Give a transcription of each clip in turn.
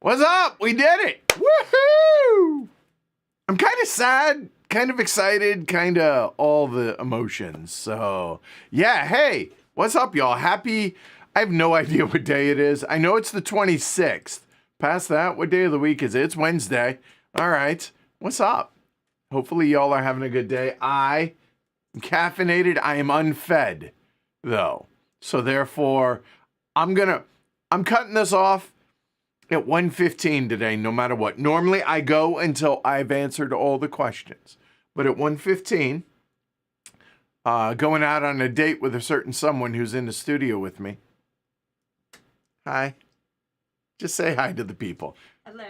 What's up? We did it. Woohoo! I'm kind of sad, kind of excited, kind of all the emotions. So, yeah, hey, what's up, y'all? Happy, I have no idea what day it is. I know it's the 26th. Past that, what day of the week is it? It's Wednesday. All right. What's up? Hopefully y'all are having a good day. I am caffeinated. I am unfed, though. So therefore, I'm cutting this off at 1:15 today, no matter what. Normally, I go until I've answered all the questions. But at 1:15, going out on a date with a certain someone who's in the studio with me. Hi. Just say hi to the people. Hello.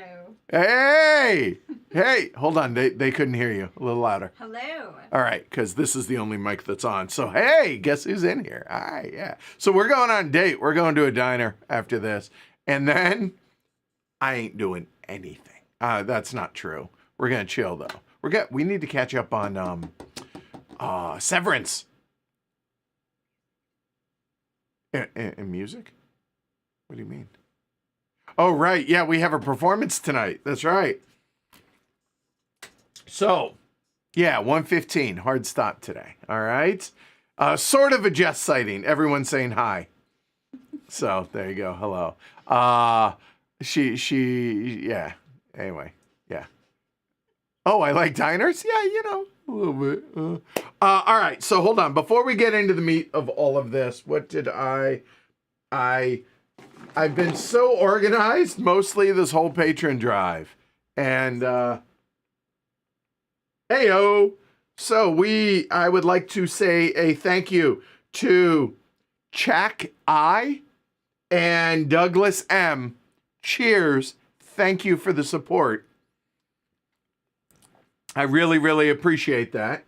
Hey! Hey! Hold on. They couldn't hear you. A little louder. Hello. All right, because this is the only mic that's on. So, hey, guess who's in here? Hi, yeah. So we're going on a date. We're going to a diner after this. And then I ain't doing anything. That's not true. We're going to chill, though. We need to catch up on Severance. And music? What do you mean? Oh, right. Yeah, we have a performance tonight. That's right. So, yeah, 1:15. Hard stop today. All right. Sort of a Jess sighting. Everyone's saying hi. So, there you go. Hello. Yeah. Anyway, yeah. Oh, I like diners? Yeah, a little bit. All right. So, hold on. Before we get into the meat of all of this, what did I've been so organized mostly this whole Patron Drive. And, heyo. So I would like to say a thank you to Chak I and Douglas M. Cheers. Thank you for the support. I really, really appreciate that.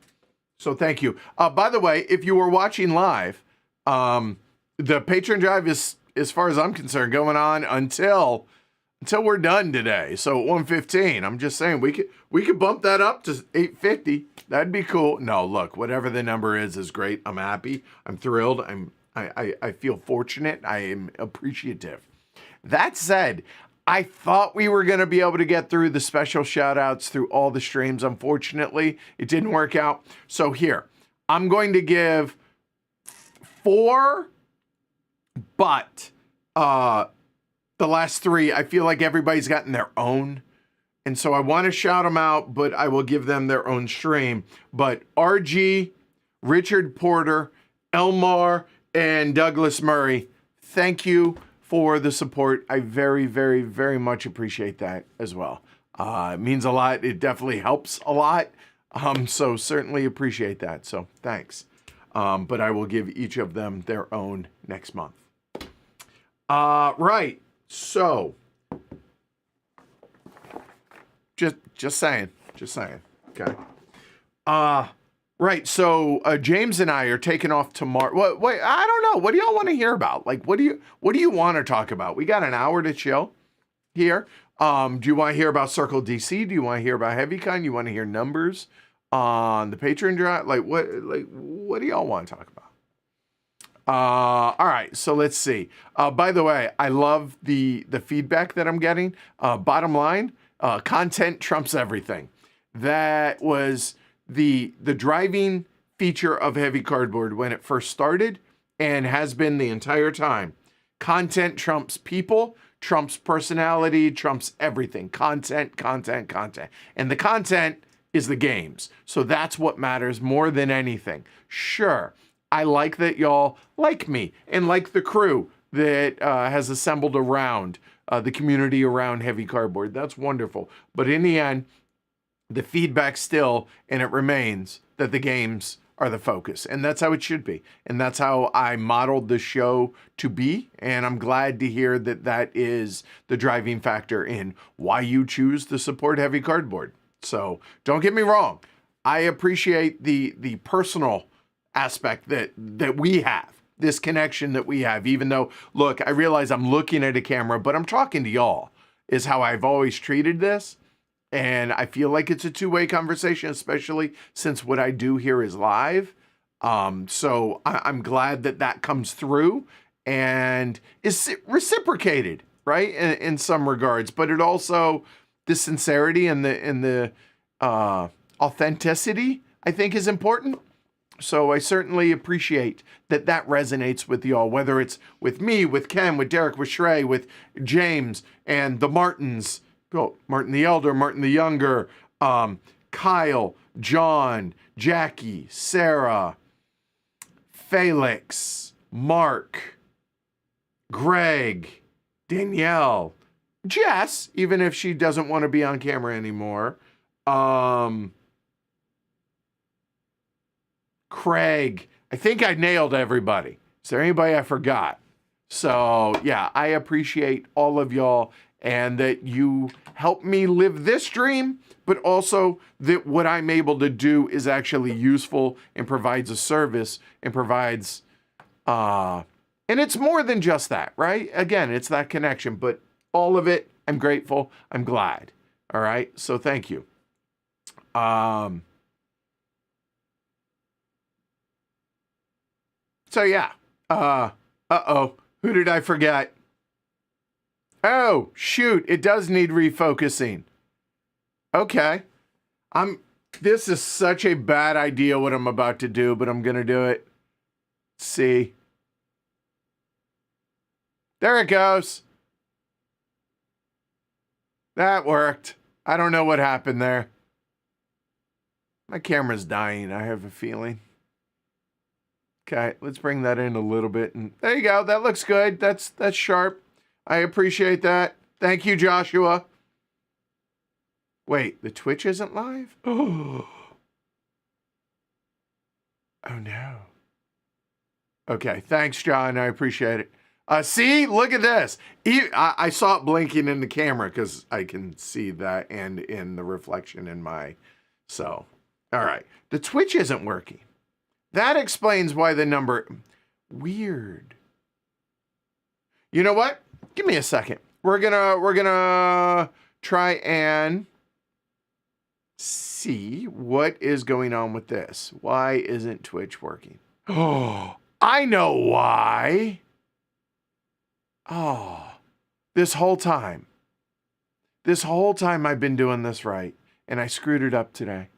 So thank you. By the way, if you were watching live, the Patron Drive is, as far as I'm concerned, going on until we're done today. So at 1:15, I'm just saying we could bump that up to 8:50. That'd be cool. No, look, whatever the number is great. I'm happy. I'm thrilled. I feel fortunate. I am appreciative. That said, I thought we were going to be able to get through the special shout outs through all the streams. Unfortunately, it didn't work out. So here, I'm going to give 4, but the last 3, I feel like everybody's gotten their own. And so I want to shout them out, but I will give them their own stream. But RG, Richard Porter, Elmar, and Douglas Murray, thank you for the support. I very, very, very much appreciate that as well. It means a lot. It definitely helps a lot. So certainly appreciate that. So thanks. But I will give each of them their own next month. Right. So just saying. Okay. Right. So James and I are taking off tomorrow. Wait, I don't know. What do y'all want to hear about? Like, what do you want to talk about? We got an hour to chill here. Do you want to hear about Circle DC? Do you want to hear about HeavyCon? You want to hear numbers on the Patron Drive? What do y'all want to talk about? All right, so let's see. By the way, I love the feedback that I'm getting. Bottom line, content trumps everything. That was the driving feature of Heavy Cardboard when it first started and has been the entire time. Content trumps people, trumps personality, trumps everything. Content. And the content is the games. So that's what matters more than anything. Sure, I like that y'all like me and like the crew that has assembled around the community around Heavy Cardboard. That's wonderful. But in the end, the feedback still, and it remains, that the games are the focus. And that's how it should be. And that's how I modeled the show to be. And I'm glad to hear that that is the driving factor in why you choose to support Heavy Cardboard. So don't get me wrong. I appreciate the personal aspect that we have, this connection that we have, even though, look, I realize I'm looking at a camera, but I'm talking to y'all, is how I've always treated this. And I feel like it's a two-way conversation, especially since what I do here is live. So I'm glad that comes through and is reciprocated, right? In some regards, but it also, the sincerity and the authenticity, I think, is important. So I certainly appreciate that resonates with y'all, whether it's with me, with Ken, with Derek, with Shrey, with James, and the Martins, Martin the Elder, Martin the Younger, Kyle, John, Jackie, Sarah, Felix, Mark, Greg, Danielle, Jess, even if she doesn't want to be on camera anymore, Craig. I think I nailed everybody. Is there anybody I forgot? So, yeah, I appreciate all of y'all and that you help me live this dream, but also that what I'm able to do is actually useful and provides a service and provides, and it's more than just that, right? Again, it's that connection, but all of it, I'm grateful. I'm glad. All right. So thank you. So yeah. Uh-oh. Who did I forget? Oh, shoot. It does need refocusing. Okay. This is such a bad idea what I'm about to do, but I'm going to do it. Let's see. There it goes. That worked. I don't know what happened there. My camera's dying, I have a feeling. Okay, let's bring that in a little bit. And there you go. That looks good. That's sharp. I appreciate that. Thank you, Joshua. Wait, the Twitch isn't live? Oh no. Okay, thanks, John. I appreciate it. See, look at this. I saw it blinking in the camera because I can see that and in the reflection in my... So, all right. The Twitch isn't working. That explains why the number... Weird. You know what? Give me a second. We're gonna try and see what is going on with this. Why isn't Twitch working? Oh, I know why. Oh, this whole time I've been doing this right, and I screwed it up today.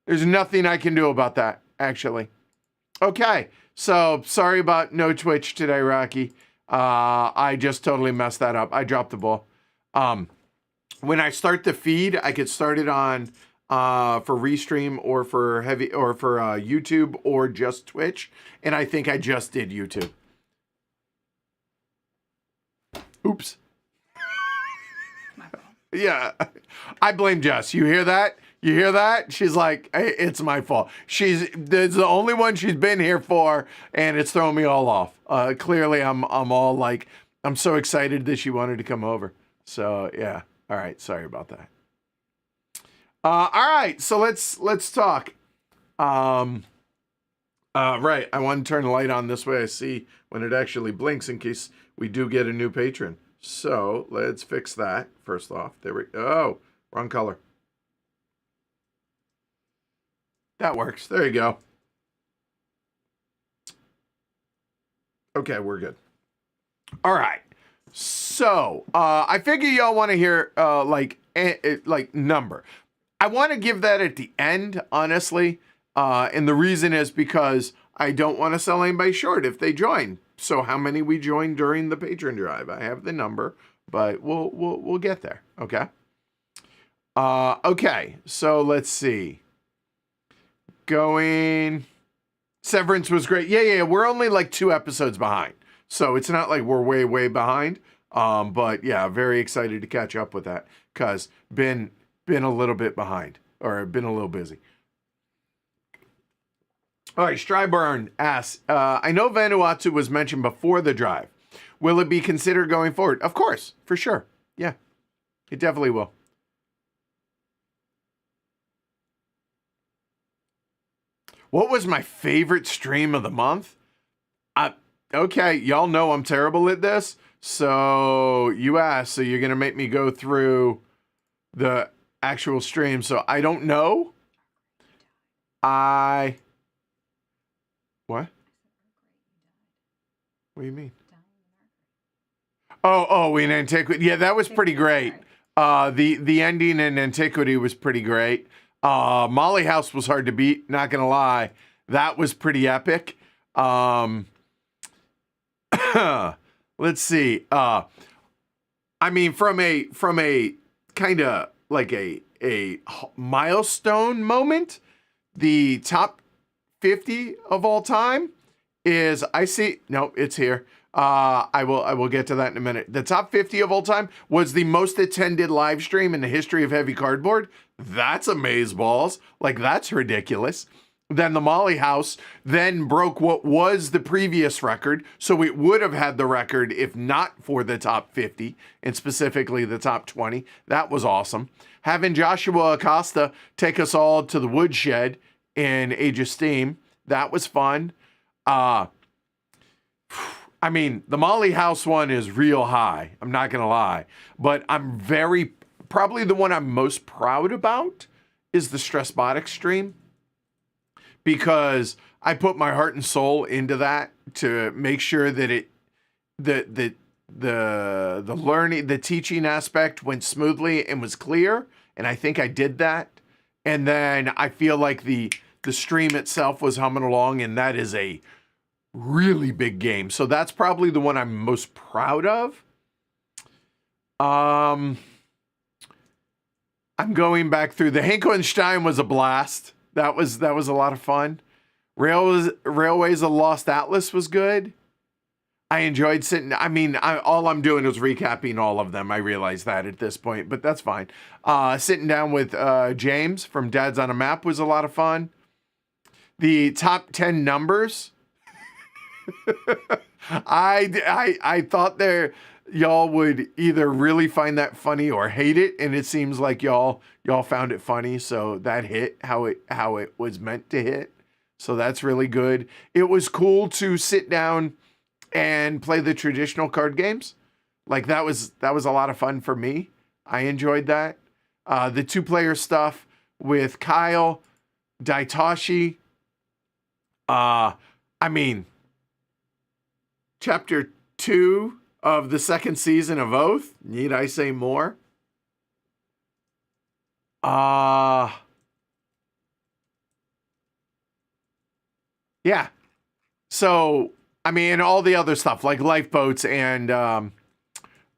There's nothing I can do about that, actually. Okay, so sorry about no Twitch today, Rocky. I just totally messed that up. I dropped the ball. When I start the feed, I could start it on for Restream or for YouTube or just Twitch, and I think I just did YouTube. Oops. Yeah, I blame Jess. You hear that? You hear that? She's like, hey, it's my fault. It's the only one she's been here for, and it's throwing me all off. Clearly, I'm all like, I'm so excited that she wanted to come over. So yeah. All right. Sorry about that. All right. So let's talk. Right. I want to turn the light on this way. I see when it actually blinks in case we do get a new patron. So let's fix that first off. There we go. Oh, wrong color. That works. There you go. Okay, we're good. All right. So I figure y'all want to hear like number. I want to give that at the end, honestly. And the reason is because I don't want to sell anybody short if they join. So how many we joined during the Patron Drive? I have the number, but we'll get there. Okay. Okay. So let's see. Going. Severance was great. Yeah. We're only like 2 episodes behind, so it's not like we're way behind. But yeah, very excited to catch up with that because been a little bit behind or been a little busy. All right, Stryburn asks, I know Vanuatu was mentioned before the drive. Will it be considered going forward? Of course, for sure. Yeah, it definitely will. What was my favorite stream of the month? Okay, y'all know I'm terrible at this. So you asked, so you're going to make me go through the actual stream. So I don't know. What? What do you mean? Oh, in Antiquity. Yeah, that was pretty great. The ending in Antiquity was pretty great. Molly House was hard to beat, not gonna lie. That was pretty epic. Let's see. I mean, from a kind of like a milestone moment, the top 50 of all time is, it's here. I will get to that in a minute. The top 50 of all time was the most attended live stream in the history of Heavy Cardboard. That's amazeballs. Like, that's ridiculous. Then the Molly House then broke what was the previous record. So it would have had the record if not for the top 50 and specifically the top 20. That was awesome. Having Joshua Acosta take us all to the woodshed in Age of Steam. That was fun. I mean, the Molly House one is real high. I'm not going to lie. But probably the one I'm most proud about is the Stressbotic stream. Because I put my heart and soul into that to make sure that the learning, the teaching aspect went smoothly and was clear. And I think I did that. And then I feel like the stream itself was humming along, and that is a really big game. So that's probably the one I'm most proud of. I'm going back through the Henko and Stein was a blast. That was a lot of fun. Railways of Lost Atlas was good. I enjoyed sitting. I mean, all I'm doing is recapping all of them. I realize that at this point, but that's fine. Sitting down with James from Dads on a Map was a lot of fun. The top 10 numbers. I thought y'all would either really find that funny or hate it, and it seems like y'all found it funny, so that hit how it was meant to hit. So that's really good. It was cool to sit down and play the traditional card games. Like that was a lot of fun for me. I enjoyed that. The 2-player stuff with Kyle, Daitoshi. I mean, chapter 2 of the second season of Oath. Need I say more? Yeah. So, I mean, all the other stuff like lifeboats and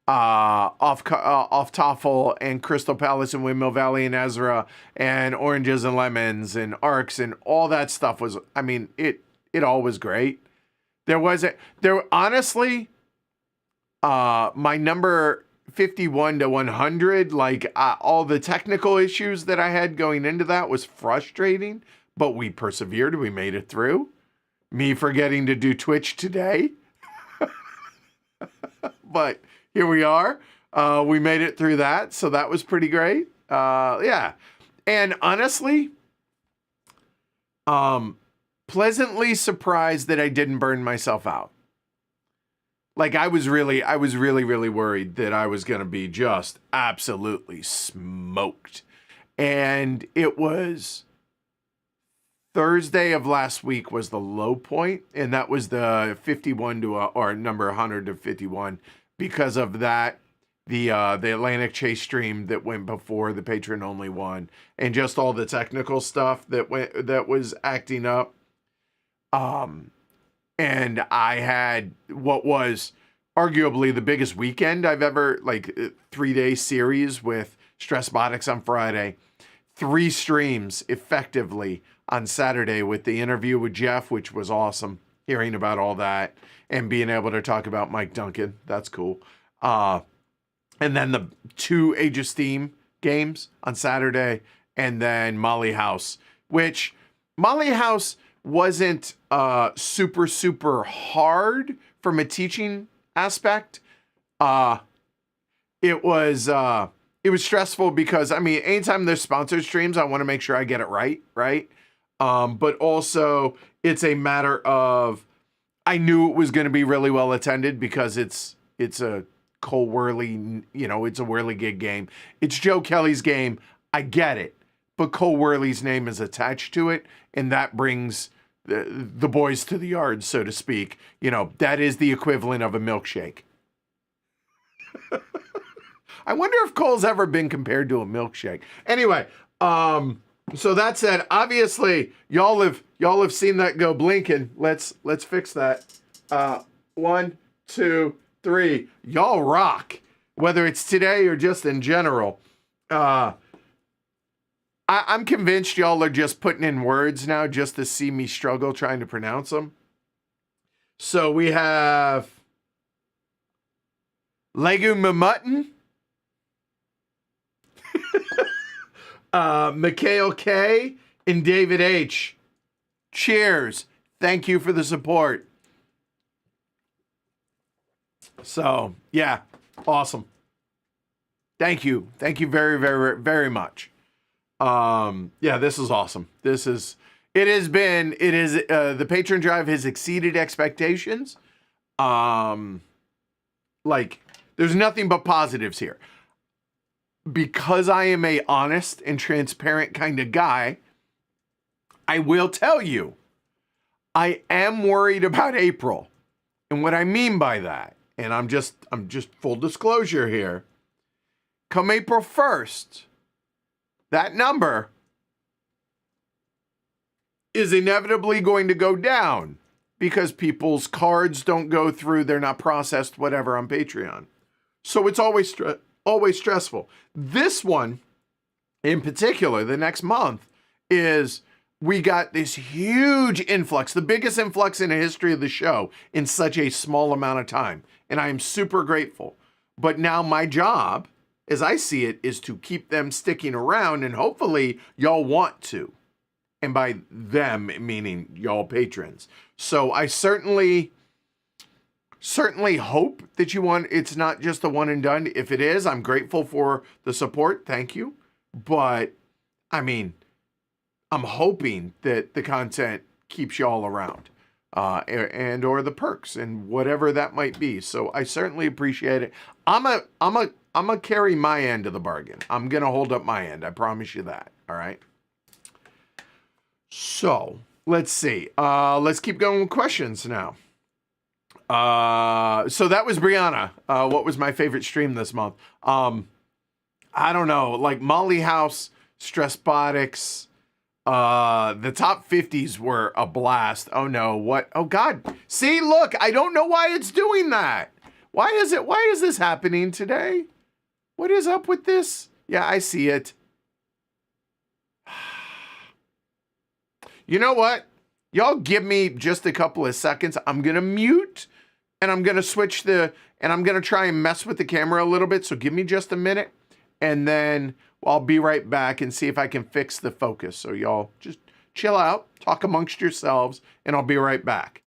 off Toffel and Crystal Palace and Windmill Valley and Ezra and Oranges and Lemons and Arcs and all that stuff was, I mean, it all was great. Honestly, my number 51 to 100, like all the technical issues that I had going into that was frustrating, but we persevered. We made it through. Me forgetting to do Twitch today. But here we are. We made it through that. So that was pretty great. Yeah. And honestly, pleasantly surprised that I didn't burn myself out. Like I was really worried that I was going to be just absolutely smoked. And it was Thursday of last week was the low point, and that was the 51 to or number 100 to 51. Because of that, the Atlantic Chase stream that went before the patron only one, and just all the technical stuff that was acting up. And I had what was arguably the biggest weekend I've ever, like 3-day series with Stressbotics on Friday, 3 streams effectively on Saturday with the interview with Jeff, which was awesome, hearing about all that and being able to talk about Mike Duncan. That's cool. And then the 2 Age of Steam games on Saturday, and then Molly House, which Molly House wasn't super hard from a teaching aspect. It was stressful because, I mean, anytime there's sponsored streams, I want to make sure I get it right? But also it's a matter of, I knew it was going to be really well attended because it's a Cole Worley, it's a Whirligig game. It's Joe Kelly's game. I get it. But Cole Worley's name is attached to it, and that brings the boys to the yard, so to speak. That is the equivalent of a milkshake. I wonder if Cole's ever been compared to a milkshake. Anyway, so that said, obviously y'all have seen that go blinking. Let's fix that. 1, 2, 3. Y'all rock. Whether it's today or just in general. I'm convinced y'all are just putting in words now just to see me struggle trying to pronounce them. So we have Legume Mutton. Mikhail K. and David H. Cheers. Thank you for the support. So, yeah, awesome. Thank you. Thank you very, very, very much. Yeah, this is awesome. The Patron Drive has exceeded expectations. Like, there's nothing but positives here. Because I am a honest and transparent kind of guy, I will tell you, I am worried about April. And what I mean by that, and I'm just full disclosure here, come April 1st, that number is inevitably going to go down because people's cards don't go through, they're not processed, whatever, on Patreon. So it's always stressful. This one, in particular, the next month, is we got this huge influx, the biggest influx in the history of the show in such a small amount of time. And I am super grateful. But now my job, as I see it, is to keep them sticking around, and hopefully y'all want to. And by them, meaning y'all patrons. So I certainly hope that you want, it's not just a one and done. If it is, I'm grateful for the support. Thank you. But I mean, I'm hoping that the content keeps y'all around, and or the perks and whatever that might be. So I certainly appreciate it. I'm a carry my end of the bargain. I'm going to hold up my end. I promise you that. All right. So let's see. Let's keep going with questions now. So that was Brianna. What was my favorite stream this month? I don't know, like Molly House, Stressbotics. The top 50s were a blast. Oh no, what? Oh God. See, look, I don't know why it's doing that. Why is this happening today? What is up with this? Yeah, I see it. You know what? Y'all give me just a couple of seconds. I'm going to mute and I'm going to switch and I'm going to try and mess with the camera a little bit. So give me just a minute and then I'll be right back and see if I can fix the focus. So y'all just chill out, talk amongst yourselves, and I'll be right back.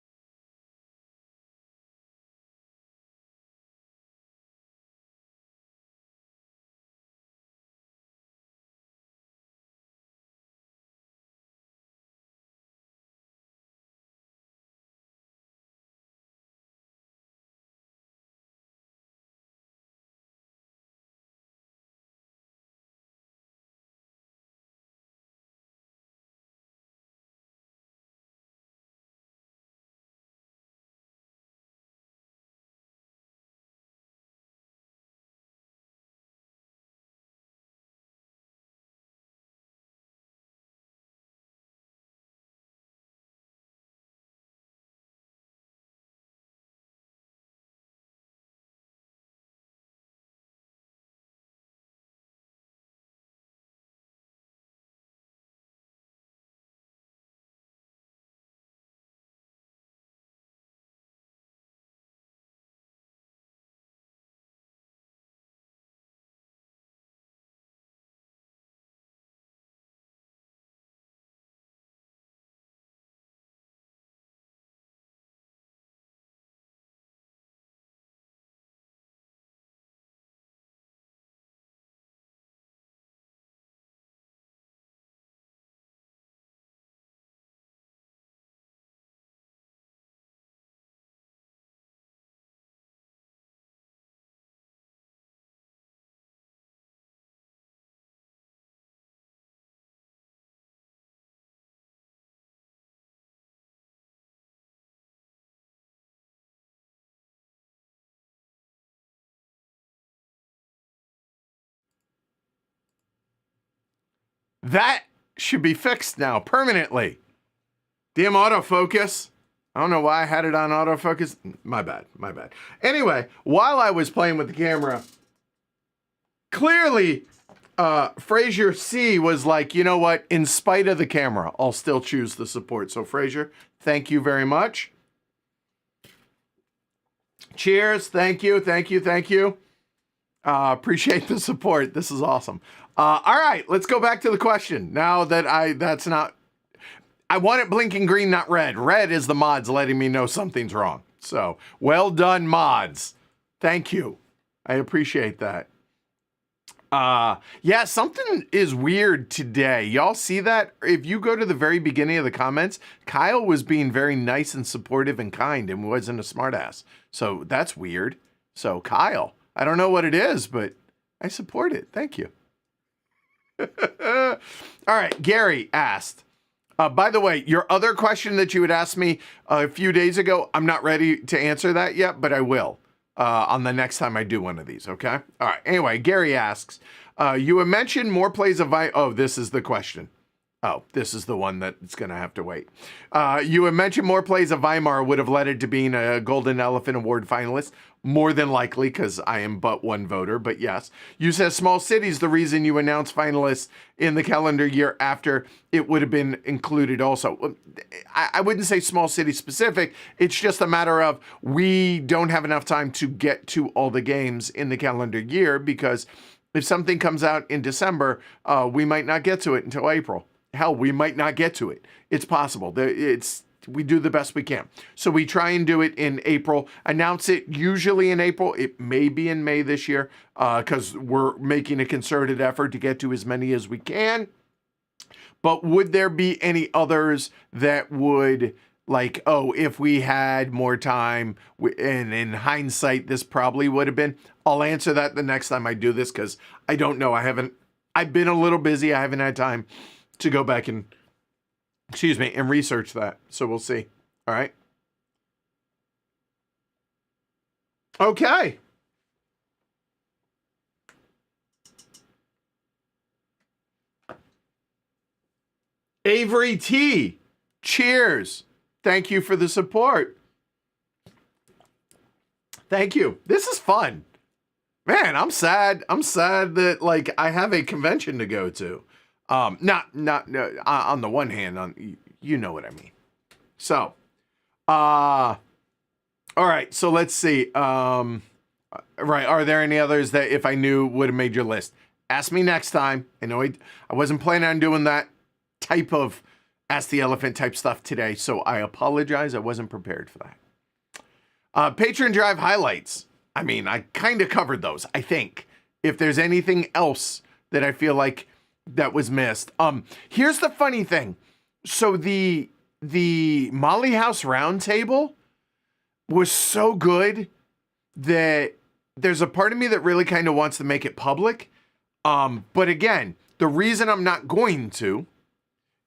That should be fixed now permanently. Damn autofocus. I don't know why I had it on autofocus. My bad. Anyway, while I was playing with the camera, clearly Frazier C was like, you know what? In spite of the camera, I'll still choose the support. So Frazier, thank you very much. Cheers. Thank you. Thank you. Thank you. Appreciate the support. This is awesome. All right, let's go back to the question. Now that I want it blinking green, not red. Red is the mods letting me know something's wrong. So well done, mods. Thank you. I appreciate that. Yeah, something is weird today. Y'all see that? If you go to the very beginning of the comments, Kyle was being very nice and supportive and kind and wasn't a smartass. So that's weird. So Kyle, I don't know what it is, but I support it. Thank you. All right, Gary asked, by the way, your other question that you had asked me a few days ago, I'm not ready to answer that yet, but I will on the next time I do one of these, okay? All right, anyway, Gary asks, you had mentioned more plays of oh, this is the question. Oh, this is the one that's going to have to wait. You had mentioned more plays of Weimar would have led it to being a Golden Elephant Award finalist. More than likely, because I am but one voter, but yes. You said small cities, the reason you announced finalists in the calendar year after it would have been included also. I wouldn't say small city specific. It's just a matter of we don't have enough time to get to all the games in the calendar year, because if something comes out in December, we might not get to it until April. Hell, we might not get to it. It's possible. We do the best we can. So we try and do it in April, announce it usually in April. It may be in May this year because we're making a concerted effort to get to as many as we can. But would there be any others that would, like, oh, if we had more time, and in hindsight, this probably would have been? I'll answer that the next time I do this because I don't know. I've been a little busy. I haven't had time to go back and and research that. So we'll see. All right. Okay. Avery T. Cheers. Thank you for the support. Thank you. This is fun. Man, I'm sad. I'm sad that, like, I have a convention to go to. Not on the one hand, you know what I mean. So, all right. So let's see. Right. Are there any others that if I knew would have made your list? Ask me next time. I know I wasn't planning on doing that type of Ask the Elephant type stuff today. So I apologize. I wasn't prepared for that. Patron Drive highlights. I mean, I kind of covered those, I think. If there's anything else that I feel like that was missed. Here's the funny thing. So the Molly House Roundtable was so good that there's a part of me that really kind of wants to make it public. But again, the reason I'm not going to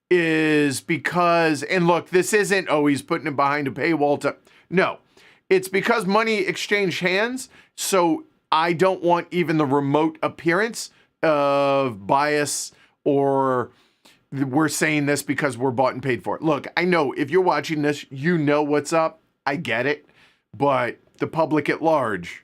is because, and look, this isn't, oh, he's putting it behind a paywall no, it's because money exchanged hands. So I don't want even the remote appearance of bias or we're saying this because we're bought and paid for it. Look, I know if you're watching this, you know what's up. I get it. But the public at large,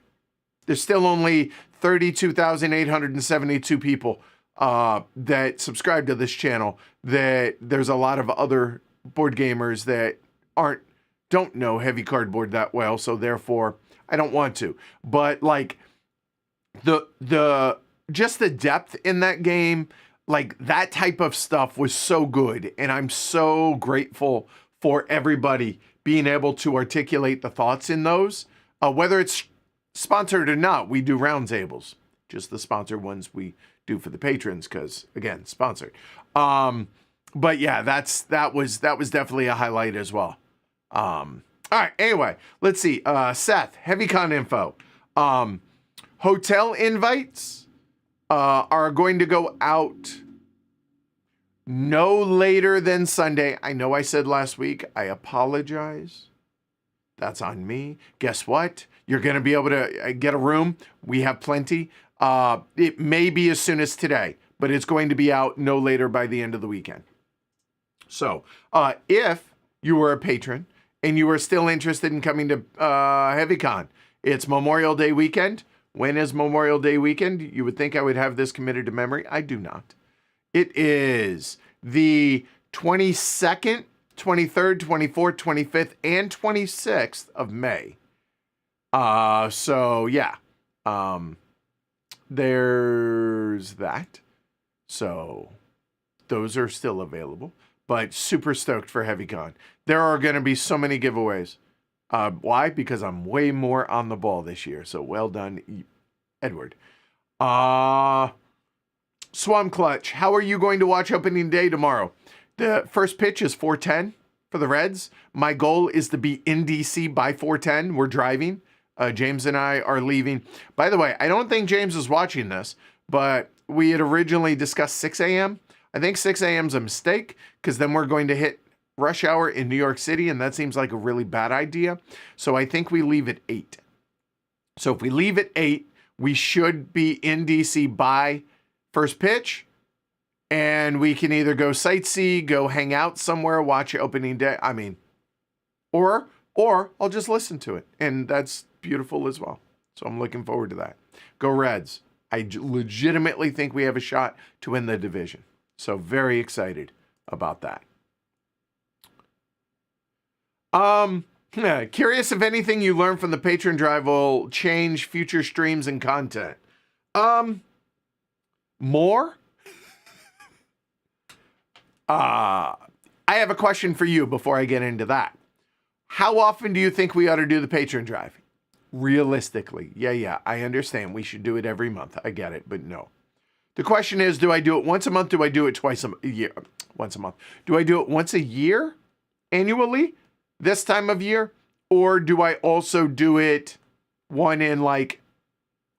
there's still only 32,872 people that subscribe to this channel. That there's a lot of other board gamers that don't know heavy cardboard that well. So therefore, I don't want to. But like just the depth in that game, like that type of stuff was so good. And I'm so grateful for everybody being able to articulate the thoughts in those. Whether it's sponsored or not, we do roundtables. Just the sponsored ones we do for the patrons because, again, sponsored. But yeah, that was definitely a highlight as well. All right, anyway, let's see. Seth, HeavyCon info. Hotel invites are going to go out no later than Sunday. I know I said last week. I apologize. That's on me. Guess what? You're going to be able to get a room. We have plenty. It may be as soon as today, but it's going to be out no later by the end of the weekend. So if you were a patron and you are still interested in coming to HeavyCon, it's Memorial Day weekend. When is Memorial Day weekend? You would think I would have this committed to memory. I do not. It is the 22nd, 23rd, 24th, 25th, and 26th of May. So yeah. There's that. So those are still available, but super stoked for HeavyCon. There are going to be so many giveaways. Why? Because I'm way more on the ball this year. So well done, Edward. Swam Clutch, how are you going to watch opening day tomorrow? The first pitch is 4:10 for the Reds. My goal is to be in DC by 4:10. We're driving. James and I are leaving. By the way, I don't think James is watching this, but we had originally discussed 6 a.m. I think 6 a.m. is a mistake because then we're going to hit rush hour in New York City, and that seems like a really bad idea. So I think we leave at 8. So if we leave at 8, we should be in DC by first pitch, and we can either go sightsee, go hang out somewhere, watch opening day. I mean, or I'll just listen to it, and that's beautiful as well. So I'm looking forward to that. Go Reds. I legitimately think we have a shot to win the division. So very excited about that. Curious if anything you learned from the Patron Drive will change future streams and content. More? I have a question for you before I get into that. How often do you think we ought to do the Patron Drive? Realistically. Yeah, I understand. We should do it every month. I get it, but no. The question is, do I do it once a month? Do I do it twice a year? Once a month. Do I do it once a year? Annually? This time of year? Or do I also do it one in like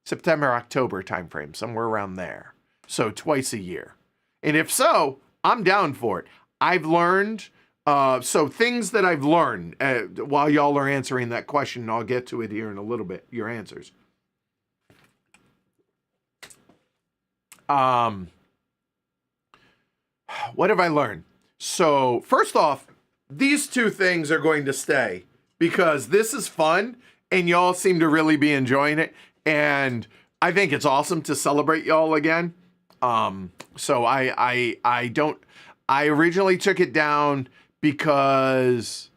September, October timeframe, somewhere around there? So twice a year. And if so, I'm down for it. I've learned, so things that I've learned while y'all are answering that question, and I'll get to it here in a little bit, your answers. What have I learned? So first off, these two things are going to stay because this is fun and y'all seem to really be enjoying it. And I think it's awesome to celebrate y'all again. So I originally took it down because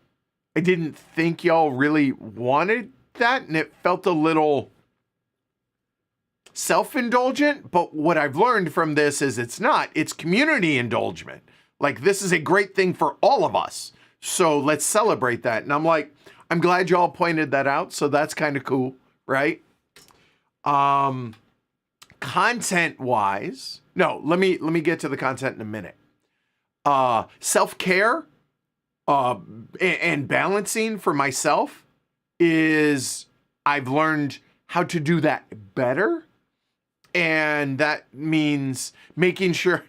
I didn't think y'all really wanted that. And it felt a little self-indulgent, but what I've learned from this is it's not. It's community indulgement. Like, this is a great thing for all of us. So let's celebrate that. And I'm like, I'm glad y'all pointed that out. So that's kind of cool, right? Content-wise, no, let me get to the content in a minute. Self-care and balancing for myself is I've learned how to do that better. And that means making sure,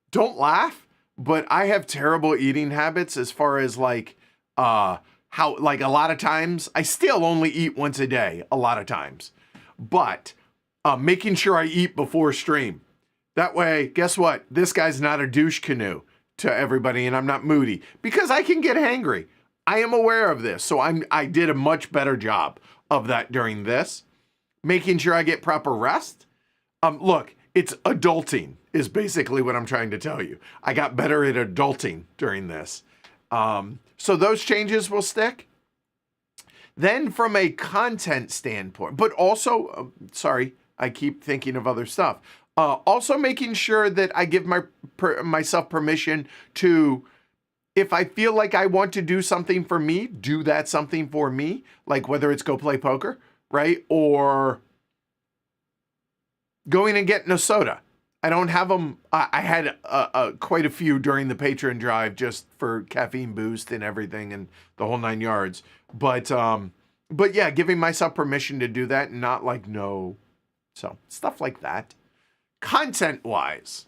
don't laugh, but I have terrible eating habits as far as like, how, like a lot of times, I still only eat once a day, a lot of times. But making sure I eat before stream. That way, guess what? This guy's not a douche canoe to everybody, and I'm not moody. Because I can get hangry. I am aware of this, so I did a much better job of that during this. Making sure I get proper rest. Look, it's adulting is basically what I'm trying to tell you. I got better at adulting during this. So those changes will stick. Then from a content standpoint, but also, sorry, I keep thinking of other stuff. Also making sure that I give myself permission to, if I feel like I want to do something for me, do that something for me. Like whether it's go play poker, right? Or going and getting a soda. I don't have them. I had quite a few during the Patron Drive just for caffeine boost and everything and the whole 9 yards. But yeah, giving myself permission to do that and not like, no. So stuff like that. Content-wise,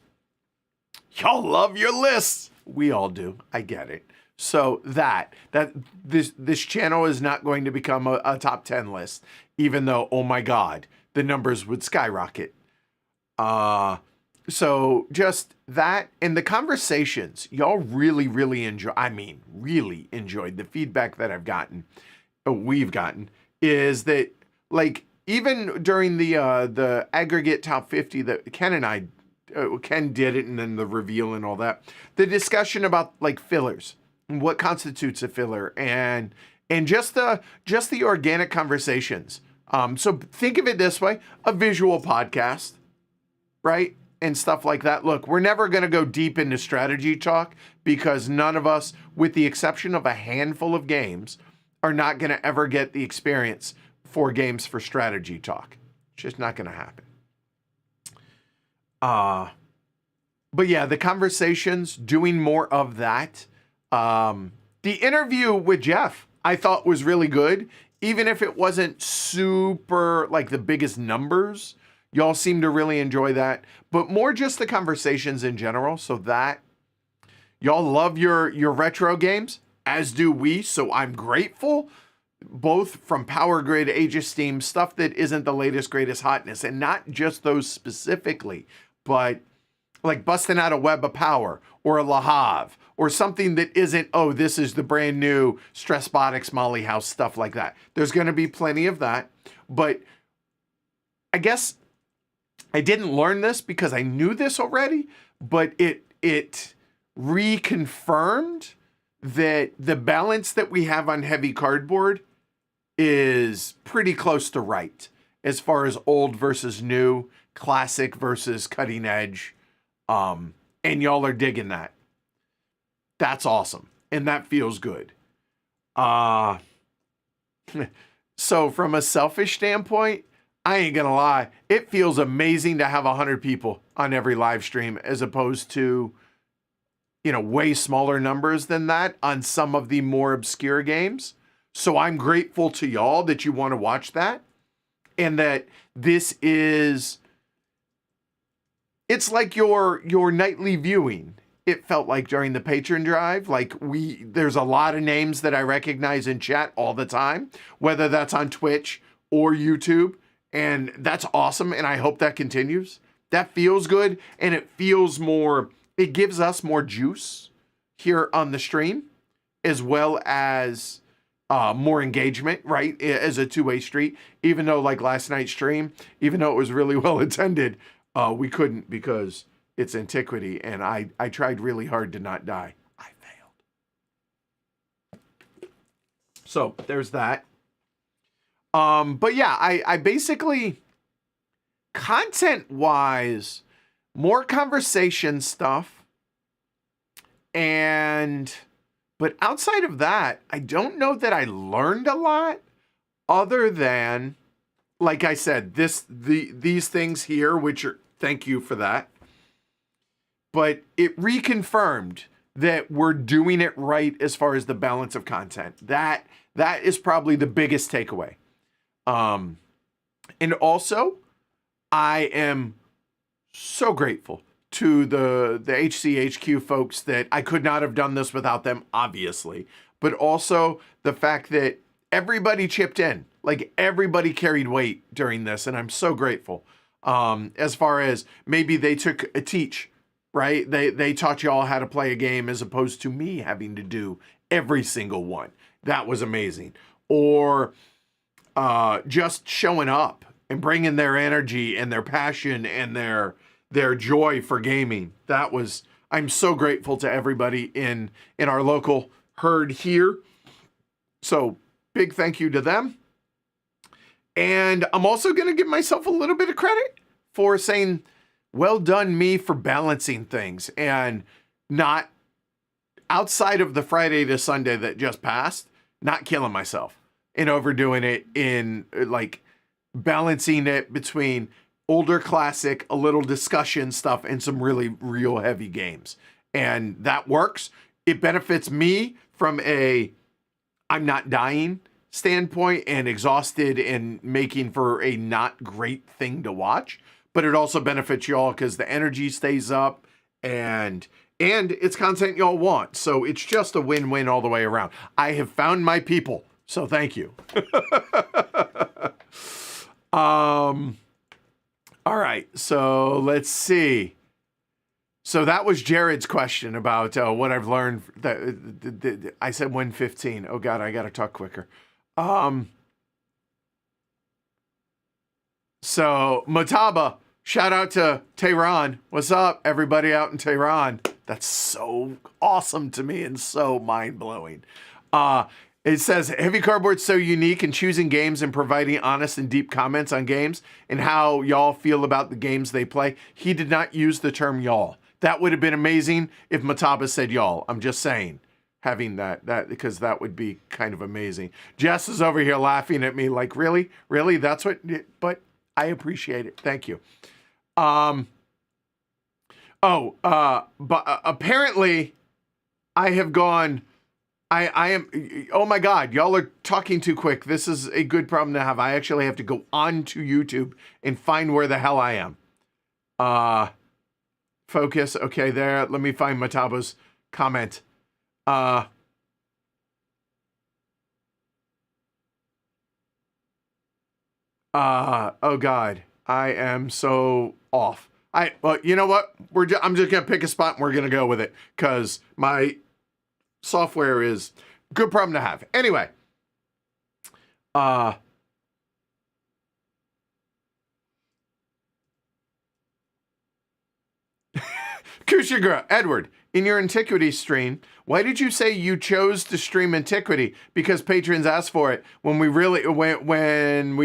y'all love your lists. We all do. I get it. So this channel is not going to become a top 10 list, even though, oh my God, the numbers would skyrocket. So just that and the conversations, y'all really, really really enjoyed the feedback that we've gotten is that like, even during the aggregate top 50 that Ken and I, Ken did it and then the reveal and all that, the discussion about like fillers and what constitutes a filler and just the organic conversations So think of it this way, a visual podcast, right? And stuff like that. Look, we're never going to go deep into strategy talk because none of us, with the exception of a handful of games, are not going to ever get the experience for games for strategy talk. It's just not going to happen. But yeah, the conversations, doing more of that. The interview with Jeff, I thought was really good. Even if it wasn't super, like the biggest numbers, y'all seem to really enjoy that. But more just the conversations in general. So that y'all love your retro games, as do we. So I'm grateful, both from Power Grid, Age of Steam, stuff that isn't the latest, greatest hotness. And not just those specifically, but like busting out a Web of Power or a Le Havre or something that isn't, oh, this is the brand new Stressbotics Molly House, stuff like that. There's going to be plenty of that. But I guess I didn't learn this because I knew this already, but it reconfirmed that the balance that we have on heavy cardboard is pretty close to right as far as old versus new, classic versus cutting edge. And y'all are digging that. That's awesome. And that feels good. So from a selfish standpoint, I ain't gonna lie, it feels amazing to have 100 people on every live stream as opposed to, way smaller numbers than that on some of the more obscure games. So I'm grateful to y'all that you want to watch that and that this is, it's like your nightly viewing. It felt like during the Patron Drive, like there's a lot of names that I recognize in chat all the time, whether that's on Twitch or YouTube. And that's awesome. And I hope that continues. That feels good. And it feels more, it gives us more juice here on the stream, as well as more engagement, right? As a two-way street. Even though like last night's stream, even though it was really well attended, we couldn't because it's antiquity. And I tried really hard to not die. I failed. So there's that. But yeah, I basically, content-wise, more conversation stuff. But outside of that, I don't know that I learned a lot other than, like I said, these things here, which are, thank you for that. But it reconfirmed that we're doing it right as far as the balance of content. That is probably the biggest takeaway. And also, I am so grateful to the HCHQ folks that I could not have done this without them, obviously. But also the fact that everybody chipped in. Like everybody carried weight during this, and I'm so grateful. As far as maybe they took a teach, right? They taught you all how to play a game as opposed to me having to do every single one. That was amazing. Or just showing up and bringing their energy and their passion and their joy for gaming. I'm so grateful to everybody in our local herd here. So big thank you to them. And I'm also going to give myself a little bit of credit for saying, well done me for balancing things and not, outside of the Friday to Sunday that just passed, not killing myself and overdoing it in like balancing it between older classic, a little discussion stuff, and some really real heavy games. And that works. It benefits me from I'm not dying standpoint and exhausted and making for a not great thing to watch. But it also benefits y'all because the energy stays up and it's content y'all want. So it's just a win-win all the way around. I have found my people. So thank you. All right, so let's see. So that was Jared's question about what I've learned. I said 1:15. Oh God, I got to talk quicker. So Motaba, shout out to Tehran. What's up, everybody out in Tehran? That's so awesome to me and so mind blowing. It says, Heavy Cardboard's so unique in choosing games and providing honest and deep comments on games and how y'all feel about the games they play. He did not use the term y'all. That would have been amazing if Mataba said y'all. I'm just saying, having that because that would be kind of amazing. Jess is over here laughing at me like, really? Really? That's what, but I appreciate it. Thank you. But apparently I have gone... I am, oh my God, y'all are talking too quick. This is a good problem to have. I actually have to go on to YouTube and find where the hell I am. Focus, okay, there. Let me find Mataba's comment. Oh God, I am so off. Well, you know what? I'm just gonna pick a spot and we're gonna go with it because my software is a good problem to have. Anyway, Kushigra, Edward, in your Antiquity stream, why did you say you chose to stream Antiquity? Because patrons asked for it when we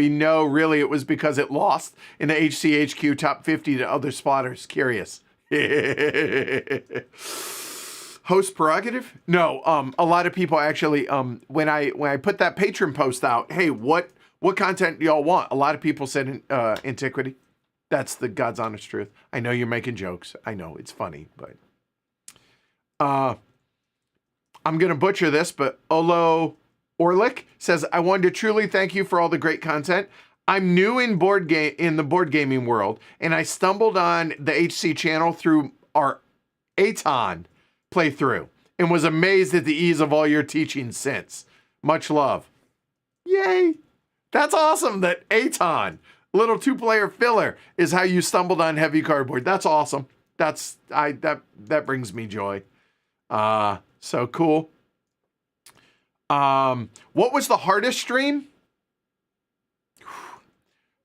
know really it was because it lost in the HCHQ top 50 to other spotters. Curious. Host prerogative? No, a lot of people actually, when I put that Patron post out, hey, what content do y'all want? A lot of people said Antiquity. That's the God's honest truth. I know you're making jokes. I know it's funny, but I'm gonna butcher this, but Olo Orlik says, I wanted to truly thank you for all the great content. I'm new in the board gaming world, and I stumbled on the HC channel through our Aton playthrough and was amazed at the ease of all your teaching since. Much love. Yay. That's awesome that Aton, little 2-player filler, is how you stumbled on Heavy Cardboard. That's awesome. That brings me joy. So cool. What was the hardest stream?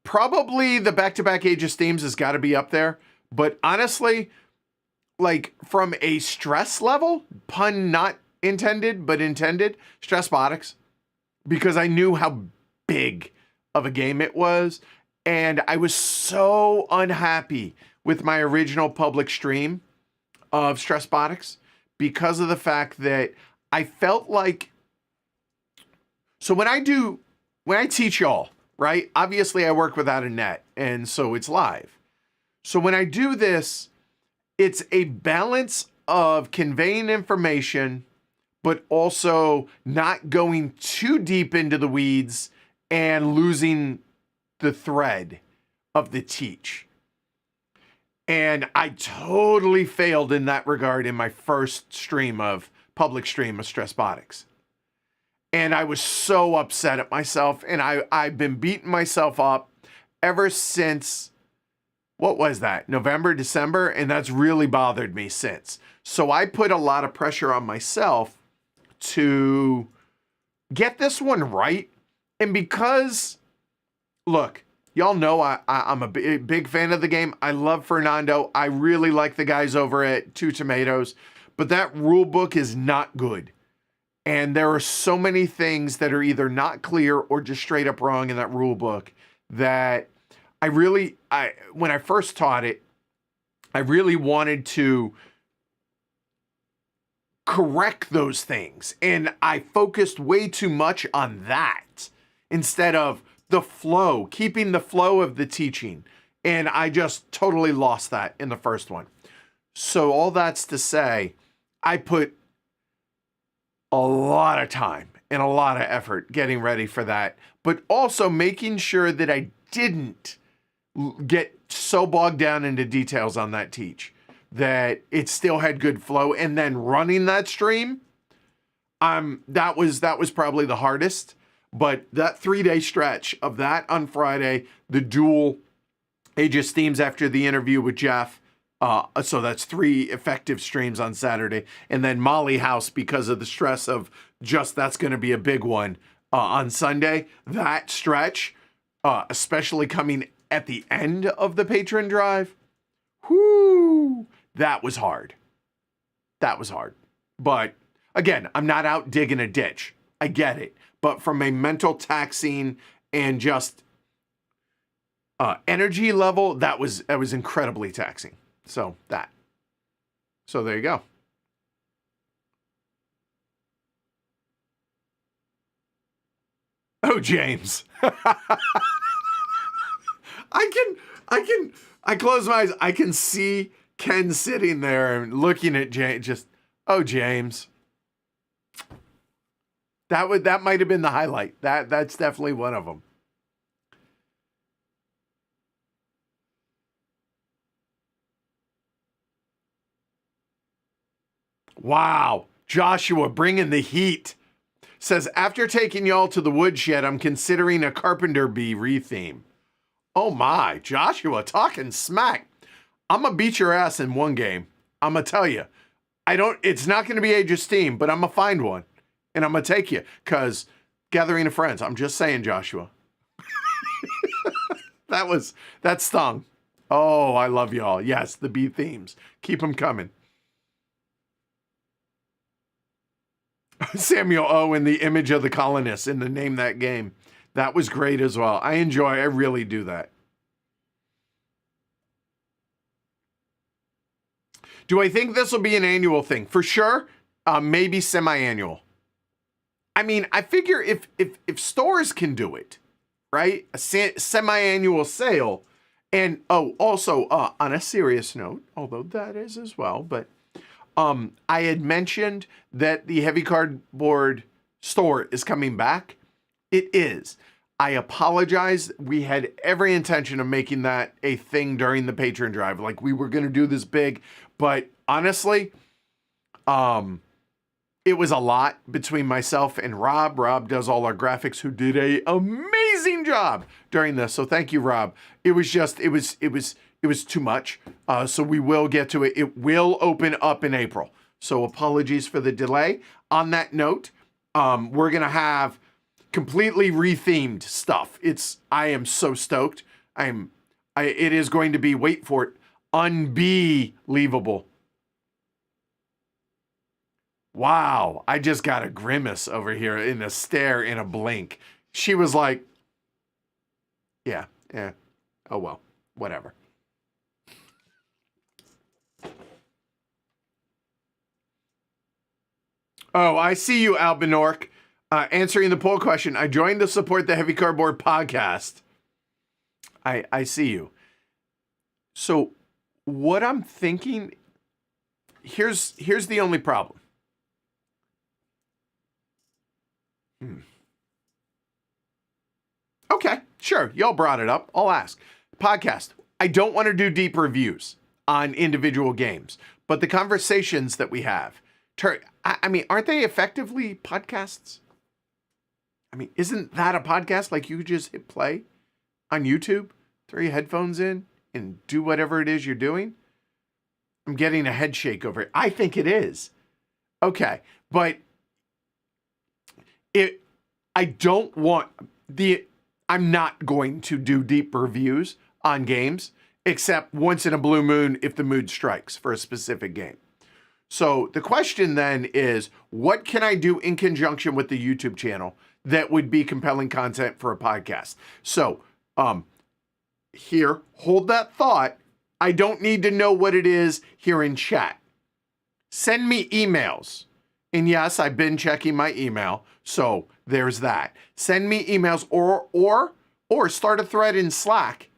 Probably the back-to-back Age of Steams has got to be up there. But honestly, like from a stress level, pun not intended, but intended, Stressbotics, because I knew how big of a game it was. And I was so unhappy with my original public stream of Stressbotics because of the fact that I felt like, so when I teach y'all, right? Obviously I work without a net, and so it's live. So when I do this, it's a balance of conveying information, but also not going too deep into the weeds and losing the thread of the teach. And I totally failed in that regard in my first public stream of Stressbotics. And I was so upset at myself, and I've been beating myself up ever since, what was that, November, December? And that's really bothered me since. So I put a lot of pressure on myself to get this one right. And because, look, y'all know I'm a big fan of the game. I love Fernando. I really like the guys over at Two Tomatoes. But that rule book is not good. And there are so many things that are either not clear or just straight up wrong in that rule book that when I first taught it, I really wanted to correct those things. And I focused way too much on that instead of the flow, keeping the flow of the teaching. And I just totally lost that in the first one. So all that's to say, I put a lot of time and a lot of effort getting ready for that, but also making sure that I didn't get so bogged down into details on that teach that it still had good flow. And then running that stream, that was probably the hardest. But that 3-day stretch of that on Friday, the dual Age of Steams after the interview with Jeff, so that's 3 effective streams on Saturday, and then Molly House because of the stress of just that's going to be a big one on Sunday. That stretch, especially coming at the end of the Patron Drive, whoo, that was hard. That was hard. But again, I'm not out digging a ditch. I get it. But from a mental taxing and just energy level, that was incredibly taxing. So there you go. Oh, James. I close my eyes. I can see Ken sitting there and looking at James. Just, oh, James. That might have been the highlight. That's definitely one of them. Wow. Joshua bringing the heat. Says, after taking y'all to the woodshed, I'm considering a Carpenter Bee retheme. Oh my, Joshua talking smack. I'm going to beat your ass in one game. I'm going to tell you. It's not going to be Age of Steam, but I'm going to find one. And I'm going to take you. Because gathering of friends. I'm just saying, Joshua. that stung. Oh, I love y'all. Yes, the bee themes. Keep them coming. Samuel O. in the image of the colonists in the Name That Game. That was great as well. I really do that. Do I think this will be an annual thing? For sure, maybe semi-annual. I mean, I figure if stores can do it, right? A semi-annual sale. And, also, on a serious note, although that is as well, but I had mentioned that the Heavy Cardboard store is coming back. It is. I apologize. We had every intention of making that a thing during the Patron Drive. Like, we were going to do this big, but honestly, it was a lot between myself and Rob. Rob does all our graphics, who did an amazing job during this. So thank you, Rob. It was too much. So we will get to it. It will open up in April. So apologies for the delay. On that note, we're going to have completely rethemed stuff. I am so stoked. It is going to be, wait for it, unbelievable. Wow. I just got a grimace over here in a stare, in a blink. She was like, yeah. Oh, well, whatever. Oh, I see you, Albinork. Answering the poll question, I joined to support the Heavy Cardboard podcast. I see you. So what I'm thinking, here's the only problem. Okay, sure. Y'all brought it up. I'll ask. Podcast. I don't want to do deep reviews on individual games, but the conversations that we have, I mean, aren't they effectively podcasts? I mean, isn't that a podcast? Like, you just hit play on YouTube, throw your headphones in, and do whatever it is you're doing? I'm getting a head shake over it. I think it is. Okay, but I'm not going to do deep reviews on games, except once in a blue moon if the mood strikes for a specific game. So the question then is, what can I do in conjunction with the YouTube channel that would be compelling content for a podcast? So here, hold that thought. I don't need to know what it is here in chat. Send me emails. And yes, I've been checking my email. So there's that. Send me emails or start a thread in Slack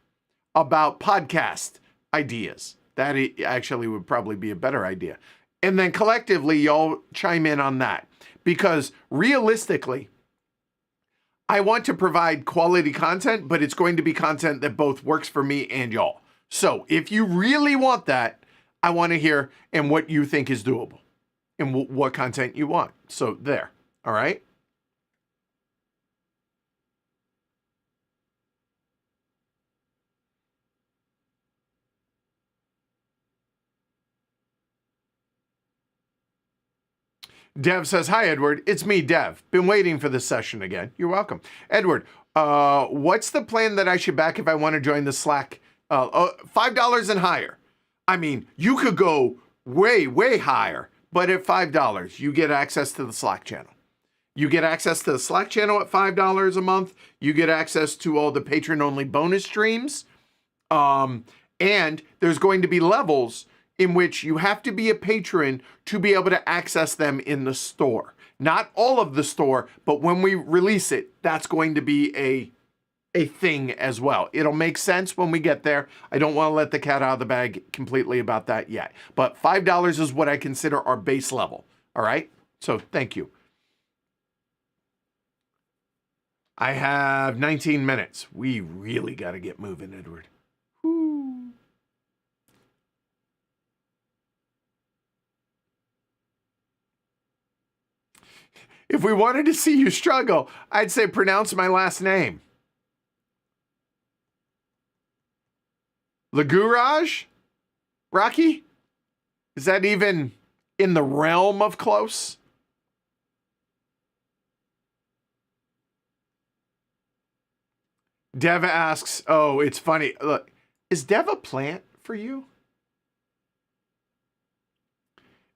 about podcast ideas. That actually would probably be a better idea. And then collectively, y'all chime in on that. Because realistically, I want to provide quality content, but it's going to be content that both works for me and y'all. So if you really want that, I want to hear and what you think is doable and what content you want. So there. All right. Dev says, hi, Edward. It's me, Dev. Been waiting for this session again. You're welcome. Edward, what's the plan that I should back if I want to join the Slack? $5 and higher. I mean, you could go way, way higher, but at $5, you get access to the Slack channel. You get access to the Slack channel at $5 a month. You get access to all the patron-only bonus streams. And there's going to be levels in which you have to be a patron to be able to access them in the store. Not all of the store, but when we release it, that's going to be a thing as well. It'll make sense when we get there. I don't want to let the cat out of the bag completely about that yet. But $5 is what I consider our base level. All right? So thank you. I have 19 minutes. We really got to get moving, Edward. Woo. If we wanted to see you struggle, I'd say pronounce my last name. Laguraj? Rocky? Is that even in the realm of close? Deva asks, oh, it's funny. Look, is Dev a plant for you?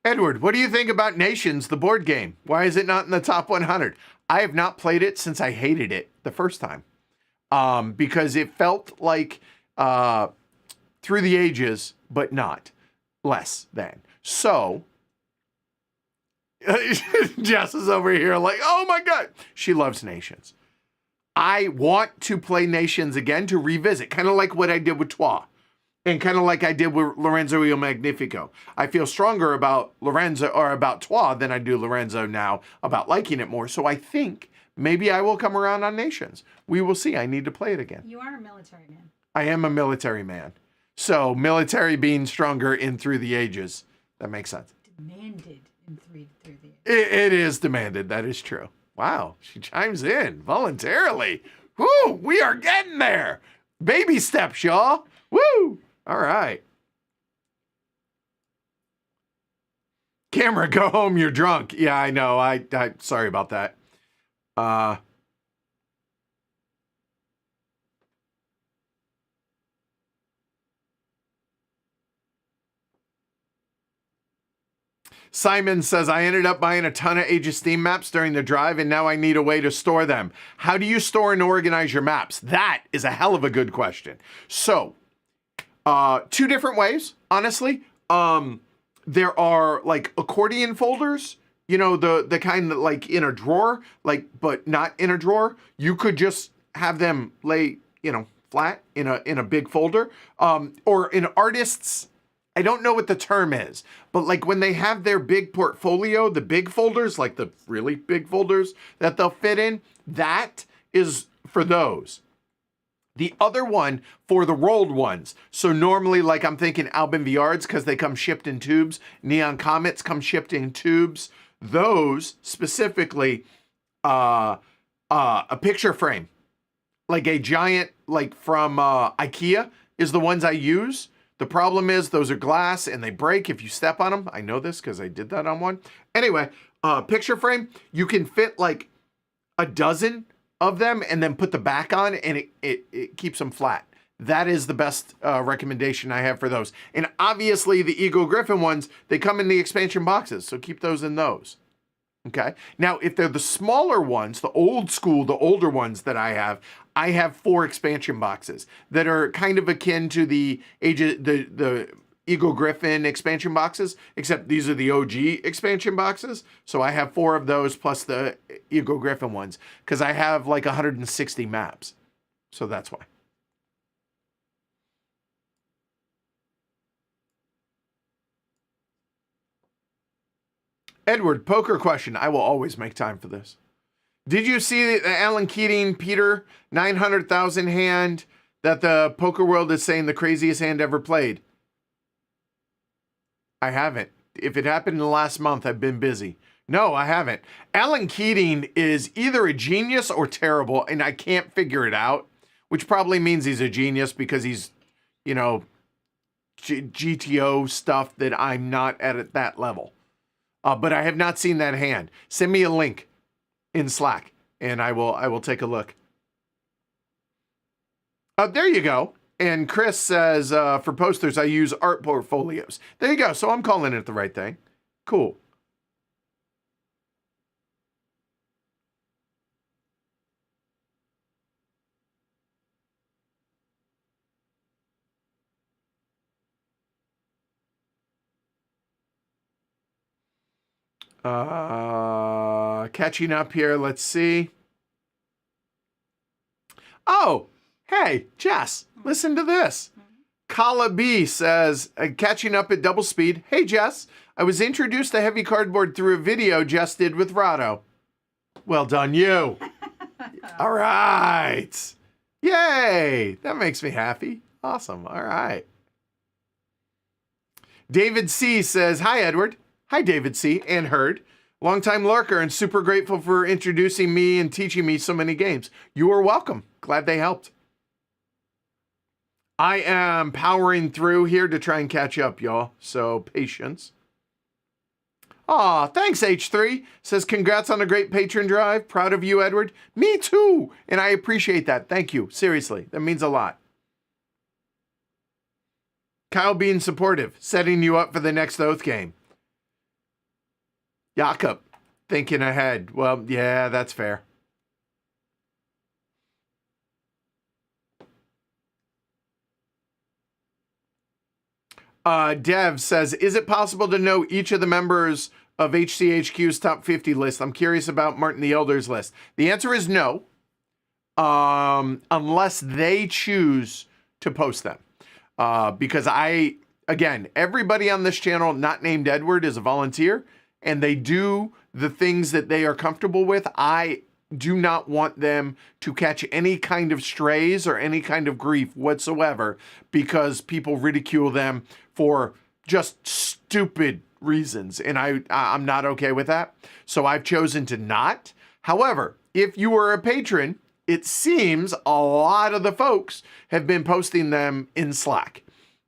Edward, what do you think about Nations, the board game? Why is it not in the top 100? I have not played it since I hated it the first time. Because it felt like Through the Ages, but not. Less than. So, Jess is over here like, oh my God. She loves Nations. I want to play Nations again to revisit, kind of like what I did with Trois, and kind of like I did with Lorenzo Il Magnifico. I feel stronger about Lorenzo or about Trois than I do Lorenzo now, about liking it more. So I think maybe I will come around on Nations. We will see. I need to play it again. You are a military man. I am a military man. So military being stronger in Through the Ages. That makes sense. Demanded in Through the Ages. It is demanded. That is true. Wow, she chimes in voluntarily. Woo, we are getting there. Baby steps, y'all. Woo, all right. Camera, go home, you're drunk. Yeah, I know, I sorry about that. Simon says, I ended up buying a ton of Age of Steam maps during the drive, and now I need a way to store them. How do you store and organize your maps? That is a hell of a good question. So, two different ways, honestly. There are like accordion folders, you know, the kind that like in a drawer, like, but not in a drawer. You could just have them lay, you know, flat in a big folder. Or in artists, I don't know what the term is, but like when they have their big portfolio, the big folders, like the really big folders that they'll fit in, that is for those. The other one for the rolled ones. So normally, like I'm thinking Albin Viards because they come shipped in tubes. Neon Comets come shipped in tubes. Those specifically, a picture frame, like a giant, like from IKEA is the ones I use. The problem is those are glass and they break if you step on them. I know this because I did that on one. Anyway, picture frame, you can fit like a dozen of them and then put the back on and it keeps them flat. That is the best recommendation I have for those. And obviously the Eagle Griffin ones, they come in the expansion boxes. So keep those in those. Okay. Now, if they're the smaller ones, the old school, the older ones that I have 4 expansion boxes that are kind of akin to the Eagle Griffin expansion boxes, except these are the OG expansion boxes. So I have 4 of those plus the Eagle Griffin ones because I have like 160 maps. So that's why. Edward, poker question. I will always make time for this. Did you see the Alan Keating, Peter, 900,000 hand that the poker world is saying the craziest hand ever played? I haven't. If it happened in the last month, I've been busy. No, I haven't. Alan Keating is either a genius or terrible, and I can't figure it out, which probably means he's a genius because he's, you know, GTO stuff that I'm not at that level. But I have not seen that hand. Send me a link in Slack, and I will take a look. There you go. And Chris says, for posters, I use art portfolios. There you go. So I'm calling it the right thing. Cool. Catching up here. Let's see. Oh, hey, Jess, listen to this. Kala B says, catching up at double speed. Hey, Jess, I was introduced to heavy cardboard through a video Jess did with Rado. Well done, you. All right. Yay. That makes me happy. Awesome. All right. David C says, hi, Edward. Hi, David C and Hurd. Longtime lurker and super grateful for introducing me and teaching me so many games. You are welcome. Glad they helped. I am powering through here to try and catch up, y'all. So patience. Aw, thanks, H3. Says, congrats on a great Patron Drive. Proud of you, Edward. Me too. And I appreciate that. Thank you. Seriously, that means a lot. Kyle being supportive, setting you up for the next Oath game. Jakob, thinking ahead. Well, yeah, that's fair. Dev says, is it possible to know each of the members of HCHQ's top 50 list? I'm curious about Martin the Elder's list. The answer is no, unless they choose to post them. Because again, everybody on this channel not named Edward is a volunteer, and they do the things that they are comfortable with. I do not want them to catch any kind of strays or any kind of grief whatsoever because people ridicule them for just stupid reasons. And I'm not okay with that. So I've chosen to not. However, if you are a patron, it seems a lot of the folks have been posting them in Slack.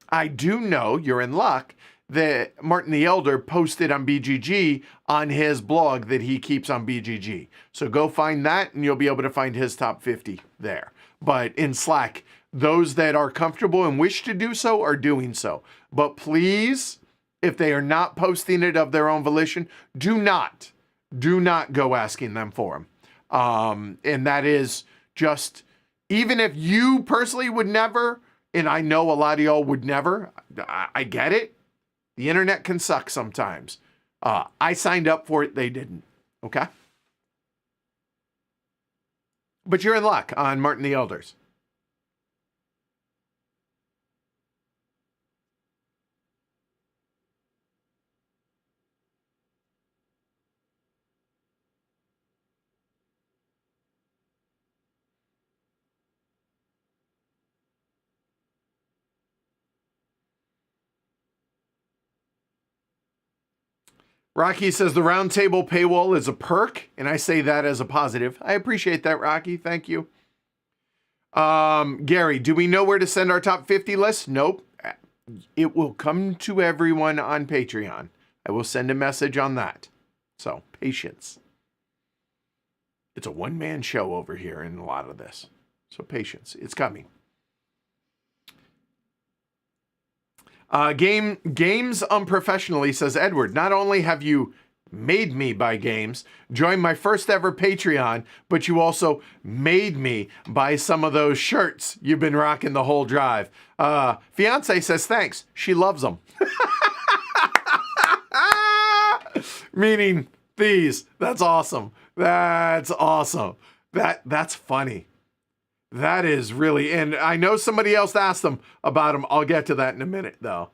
I do know, you're in luck, that Martin the Elder posted on BGG on his blog that he keeps on BGG. So go find that and you'll be able to find his top 50 there. But in Slack, those that are comfortable and wish to do so are doing so. But please, if they are not posting it of their own volition, do not go asking them for them. And that is just, even if you personally would never, and I know a lot of y'all would never, I get it. The internet can suck sometimes. I signed up for it. They didn't. Okay. But you're in luck on Martin the Elder's. Rocky says the roundtable paywall is a perk, and I say that as a positive. I appreciate that, Rocky. Thank you. Gary, do we know where to send our top 50 list? Nope. It will come to everyone on Patreon. I will send a message on that. So, patience. It's a one-man show over here in a lot of this. So, patience. It's coming. Games Unprofessionally says, Edward, not only have you made me buy games, join my first ever Patreon, but you also made me buy some of those shirts you've been rocking the whole drive. Fiance says, thanks. She loves them. Meaning these. That's awesome. That's awesome. That's funny. That is really, and I know somebody else asked them about them. I'll get to that in a minute, though.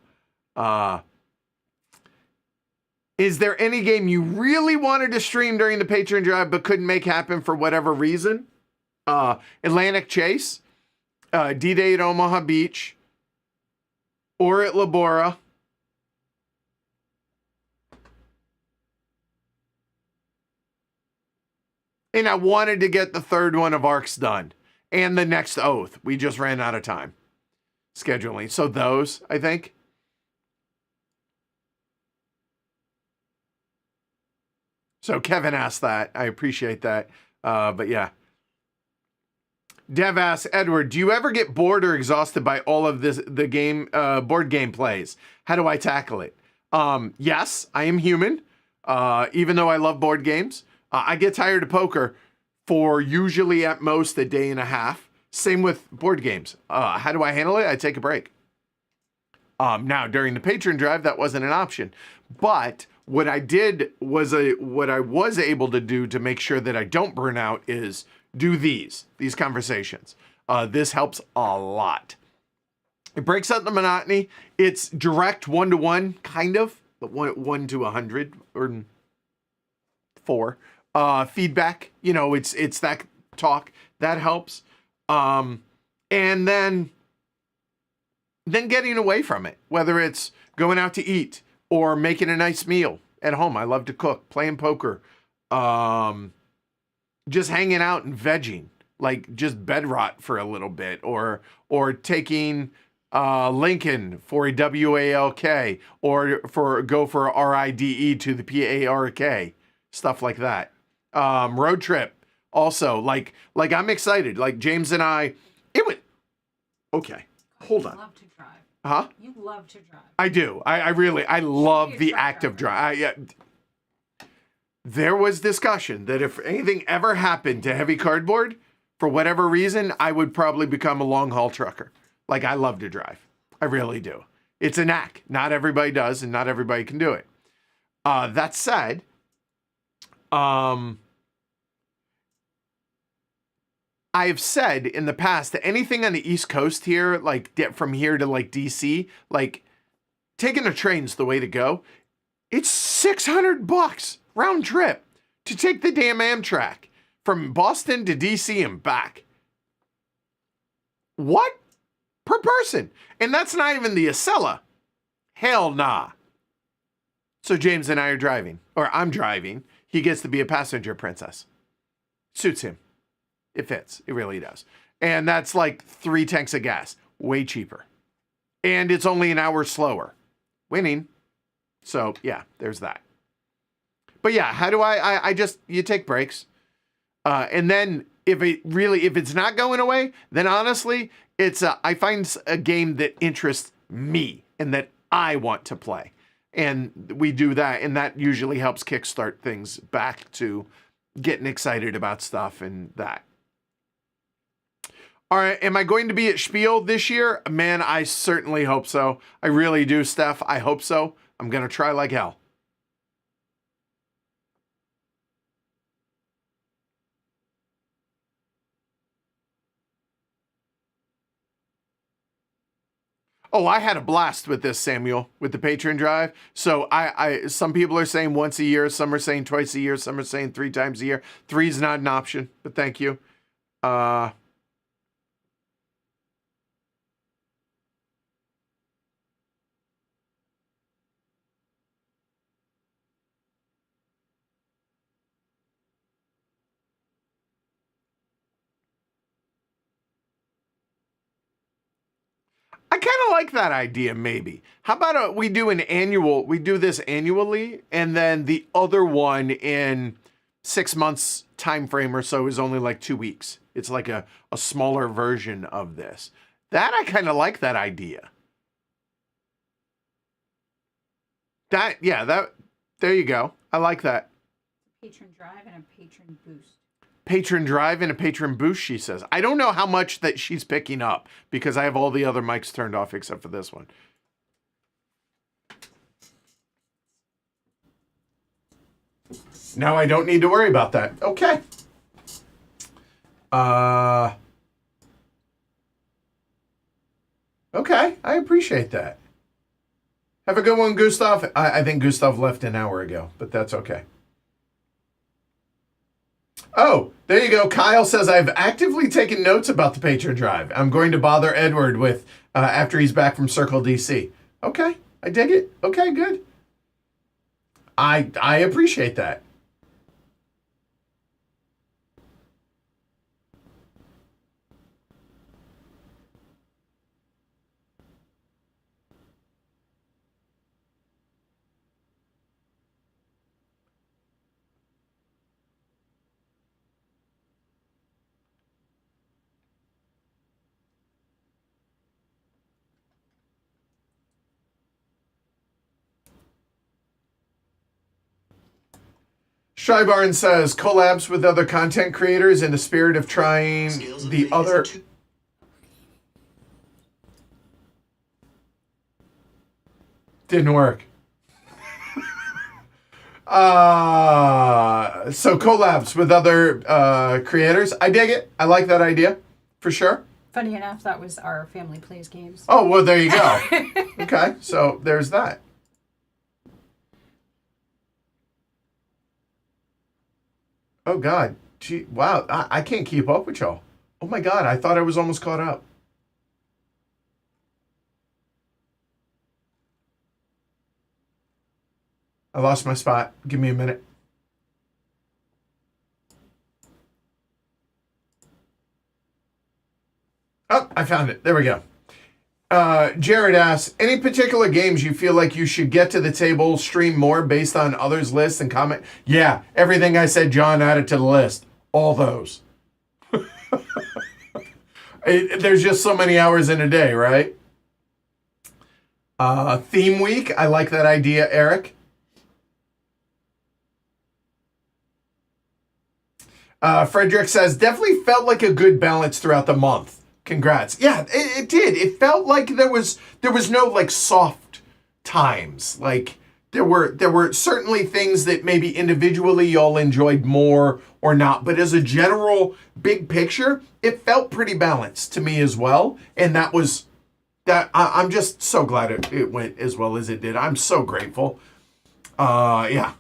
Is there any game you really wanted to stream during the Patreon Drive but couldn't make happen for whatever reason? Atlantic Chase, D-Day at Omaha Beach, or at Labora. And I wanted to get the third one of Arcs done. And the next Oath. We just ran out of time scheduling. So those, I think. So Kevin asked that. I appreciate that. But yeah. Dev asks, Edward, do you ever get bored or exhausted by all of the game board game plays? How do I tackle it? Yes, I am human. Even though I love board games. I get tired of poker for usually at most a day and a half. Same with board games. How do I handle it? I take a break. Now, during the Patron Drive, that wasn't an option. But what I was able to do to make sure that I don't burn out is do these conversations. This helps a lot. It breaks up the monotony. It's direct 1-to-1, kind of, but 1 to 100 or 4. Feedback, it's that talk that helps. And then getting away from it, whether it's going out to eat or making a nice meal at home. I love to cook, playing poker, just hanging out and vegging, like just bed rot for a little bit, or taking Lincoln for a WALK, or go for a RIDE to the PARK, stuff like that. Road trip also, like I'm excited. Like James and I, okay. Hold on. You love to drive. Huh? You love to drive. I do. I love the act of drive. There was discussion that if anything ever happened to heavy cardboard, for whatever reason, I would probably become a long haul trucker. Like, I love to drive. I really do. It's a knack. Not everybody does, and not everybody can do it. That said, I've said in the past that anything on the East Coast here, like from here to like DC, like taking a train's the way to go. It's $600 round trip to take the damn Amtrak from Boston to DC and back. What? Per person. And that's not even the Acela. Hell nah. So James and I are driving, or I'm driving. He gets to be a passenger princess. Suits him. It fits. It really does. And that's like 3 tanks of gas. Way cheaper. And it's only an hour slower. Winning. So, yeah, there's that. But yeah, how do you take breaks. And then if it's not going away, then honestly, I find a game that interests me and that I want to play. And we do that. And that usually helps kickstart things back to getting excited about stuff and that. All right, am I going to be at Spiel this year? Man, I certainly hope so. I really do, Steph. I hope so. I'm going to try like hell. Oh, I had a blast with this, Samuel, with the Patron Drive. So some people are saying once a year, some are saying twice a year, some are saying 3 times a year. 3 is not an option, but thank you. I kind of like that idea, maybe. How about we do this annually, and then the other one in 6 months time frame or so is only like 2 weeks. It's like a smaller version of this. That I kind of like that idea. There you go. I like that. Patron Drive and a Patron Boost. Patron Drive and a Patron Boost, she says. I don't know how much that she's picking up because I have all the other mics turned off except for this one. Now I don't need to worry about that. Okay. Okay, I appreciate that. Have a good one, Gustav. I think Gustav left an hour ago, but that's okay. Oh, there you go. Kyle says, I've actively taken notes about the Patron Drive. I'm going to bother Edward with after he's back from Circle DC. Okay, I dig it. Okay, good. I appreciate that. Shybarn says, collabs with other content creators in the spirit of trying the other... Didn't work. So collabs with other creators. I dig it. I like that idea for sure. Funny enough, that was our family plays games. Oh, well, there you go. Okay, so there's that. Oh, God. Gee, wow, I can't keep up with y'all. Oh, my God, I thought I was almost caught up. I lost my spot. Give me a minute. Oh, I found it. There we go. Jared asks, any particular games you feel like you should get to the table, stream more based on others' lists and comment? Yeah, everything I said, John added to the list. All those. There's just so many hours in a day, right? Theme week. I like that idea, Eric. Frederick says, definitely felt like a good balance throughout the month. Congrats. Yeah, it did. It felt like there was no like soft times. Like there were certainly things that maybe individually y'all enjoyed more or not, but as a general big picture, it felt pretty balanced to me as well. And that was that. I'm just so glad it went as well as it did. I'm so grateful. Yeah.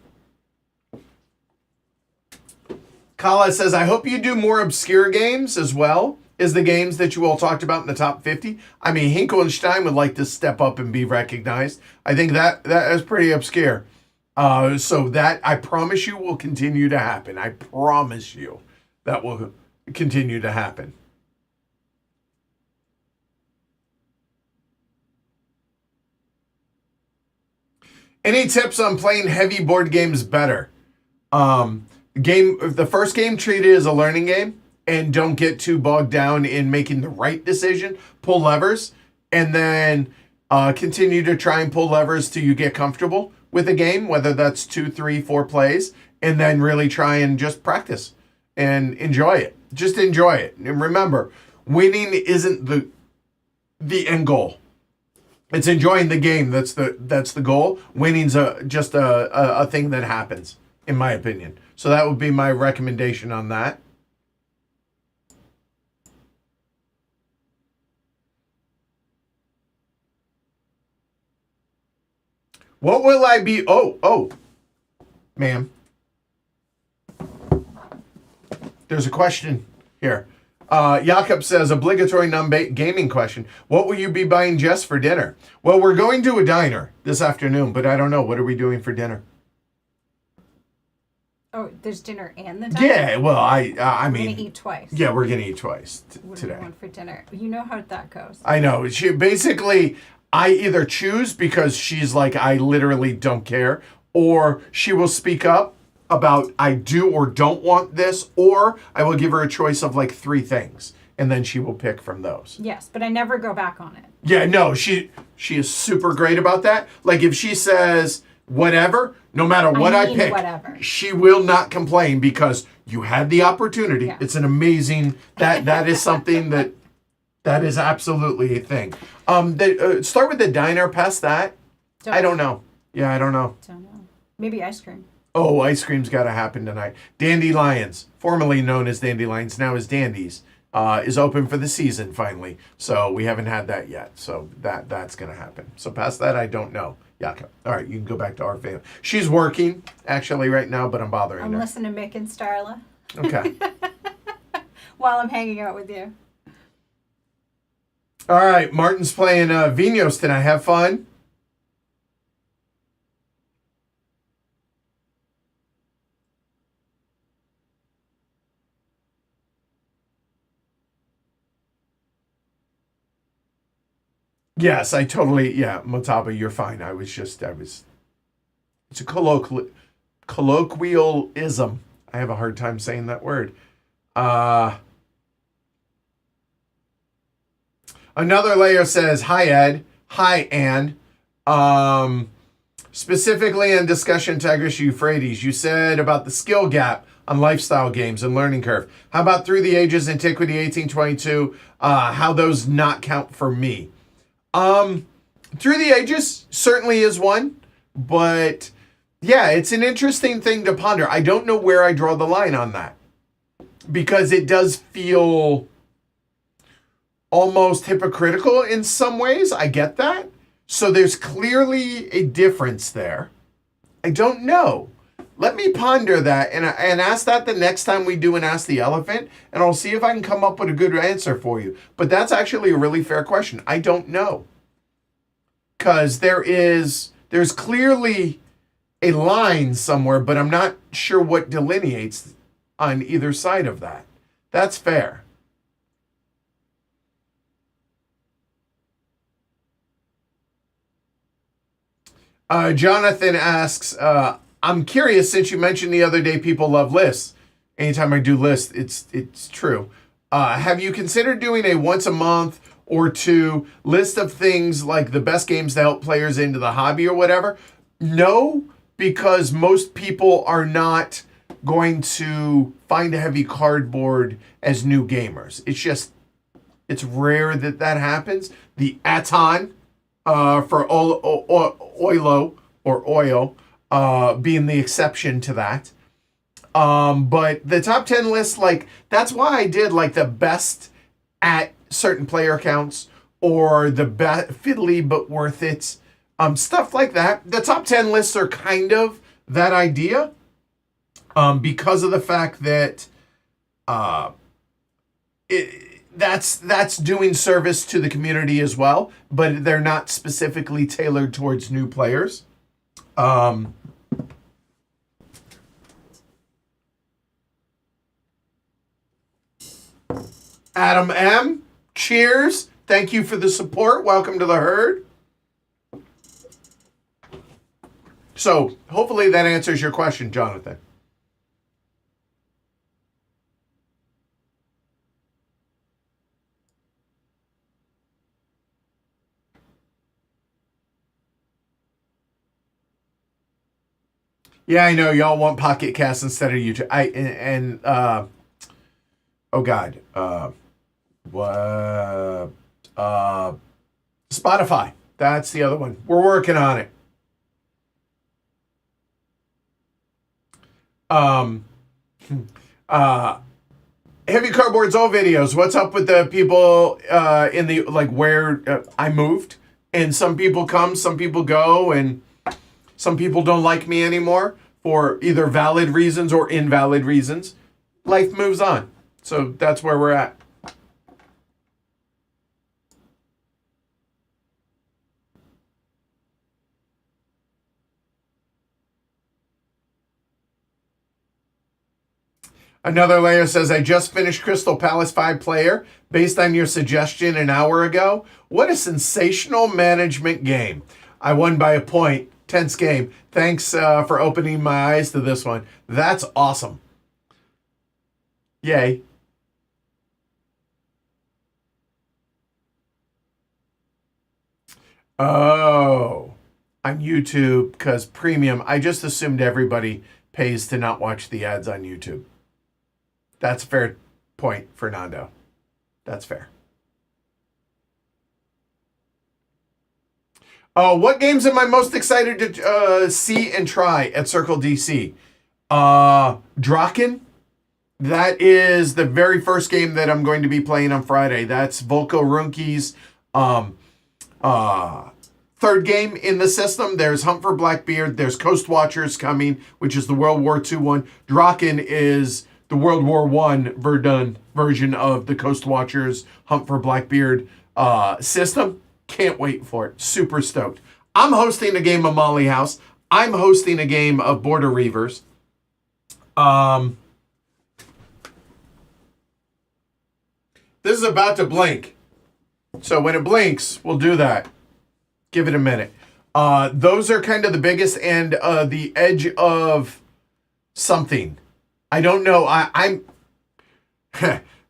Kala says, I hope you do more obscure games as well as the games that you all talked about in the top 50. I mean, Hinkle and Stein would like to step up and be recognized. I think that is pretty obscure. So that, I promise you, will continue to happen. I promise you that will continue to happen. Any tips on playing heavy board games better? The first game, treat it as a learning game and don't get too bogged down in making the right decision. Pull levers and then continue to try and pull levers till you get comfortable with a game, whether that's 2, 3, 4 plays, and then really try and just practice and enjoy it. Just enjoy it. And remember, winning isn't the end goal. It's enjoying the game. That's the goal. Winning's just a thing that happens, in my opinion. So that would be my recommendation on that. What will I be? Oh, ma'am. There's a question here. Jakob says, obligatory non-gaming question. What will you be buying Jess for dinner? Well, we're going to a diner this afternoon, but I don't know. What are we doing for dinner? Oh, there's dinner and the diner? Yeah, well, I mean... We're going to eat twice. Yeah, we're going to eat twice What today. What do we want for dinner? You know how that goes. I know. She basically, I either choose because she's like, I literally don't care, or she will speak up about I do or don't want this, or I will give her a choice of like 3 things, and then she will pick from those. Yes, but I never go back on it. Yeah, no, she is super great about that. Like if she says whatever, no matter what I pick, whatever. She will not complain because you had the opportunity. Yeah. It's an amazing, that is something that is absolutely a thing. Start with the diner, past that. I don't know. Yeah, I don't know. Don't know. Maybe ice cream. Oh, ice cream's got to happen tonight. Dandelions, formerly known as Dandelions, now as Dandies, is open for the season finally. So we haven't had that yet. So that's going to happen. So past that, I don't know. Yeah. Okay. All right. You can go back to our family. She's working actually right now, but I'm bothering her. I'm listening to Mick and Starla. Okay. While I'm hanging out with you. All right. Martin's playing Vinos tonight. Have fun. Yes, I totally, yeah, Motaba, you're fine. It's a colloquialism. I have a hard time saying that word. Another layer says, hi, Ed. Hi, Ann. Specifically in discussion Tigris Euphrates, you said about the skill gap on lifestyle games and learning curve. How about Through the Ages, Antiquity, 1822? How those not count for me? Through the Ages certainly is one, but Yeah, it's an interesting thing to ponder. I don't know where I draw the line on that because it does feel almost hypocritical in some ways. I get that. So there's clearly a difference there. I don't know. Let me ponder that and ask that the next time we do an Ask the Elephant, and I'll see if I can come up with a good answer for you. But that's actually a really fair question. I don't know. Because there's clearly a line somewhere, but I'm not sure what delineates on either side of that. That's fair. Jonathan asks, I'm curious, since you mentioned the other day people love lists. Anytime I do lists, it's true. Have you considered doing a once a month or two list of things like the best games to help players into the hobby or whatever? No, because most people are not going to find a heavy cardboard as new gamers. It's rare that happens. The Aton for Oilo or Oil being the exception to that. But the top 10 list, like, that's why I did like the best at certain player counts or the fiddly but worth it. Stuff like that. The top 10 lists are kind of that idea because of the fact that that's doing service to the community as well, but they're not specifically tailored towards new players. Adam M, cheers. Thank you for the support. Welcome to the herd. So hopefully that answers your question, Jonathan. Yeah, I know y'all want Pocket Cast instead of YouTube. Oh God, Spotify. That's the other one. We're working on it. Heavy Cardboard's old videos. What's up with the people in the, like, where I moved? And some people come, some people go, and some people don't like me anymore for either valid reasons or invalid reasons. Life moves on. So that's where we're at. Another layer says, I just finished Crystal Palace 5-player based on your suggestion an hour ago. What a sensational management game. I won by a point. Tense game. Thanks for opening my eyes to this one. That's awesome. Yay. Oh, on YouTube, because premium. I just assumed everybody pays to not watch the ads on YouTube. That's a fair point, Fernando. That's fair. What games am I most excited to see and try at Circle DC? Draken. That is the very first game that I'm going to be playing on Friday. That's Volko Runke's third game in the system. There's Hunt for Blackbeard. There's Coast Watchers coming, which is the World War II one. Draken is the World War I Verdun version of the Coast Watchers Hunt for Blackbeard system. Can't wait for it. Super stoked. I'm hosting a game of Molly House. I'm hosting a game of Border Reavers. This is about to blink. So when it blinks, we'll do that. Give it a minute. Those are kind of the biggest, and the edge of something. I don't know. I'm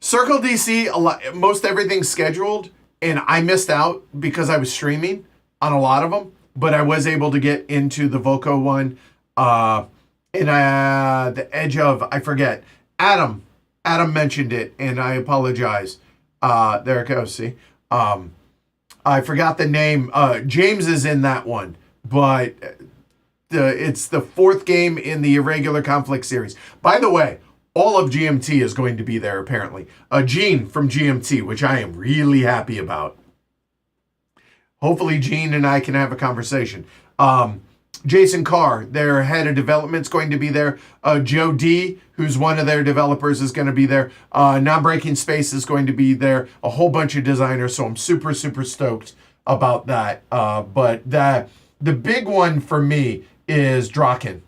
Circle DC. Most everything's scheduled, and I missed out because I was streaming on a lot of them. But I was able to get into the Volko one, and the edge of, I forget. Adam mentioned it, and I apologize. There it goes. See, I forgot the name. James is in that one, but It's the fourth game in the Irregular Conflict series. By the way, all of GMT is going to be there, apparently. Gene from GMT, which I am really happy about. Hopefully Gene and I can have a conversation. Jason Carr, their head of development, is going to be there. Joe D, who's one of their developers, is going to be there. Non-Breaking Space is going to be there. A whole bunch of designers, so I'm super, super stoked about that. But the big one for me is Draken.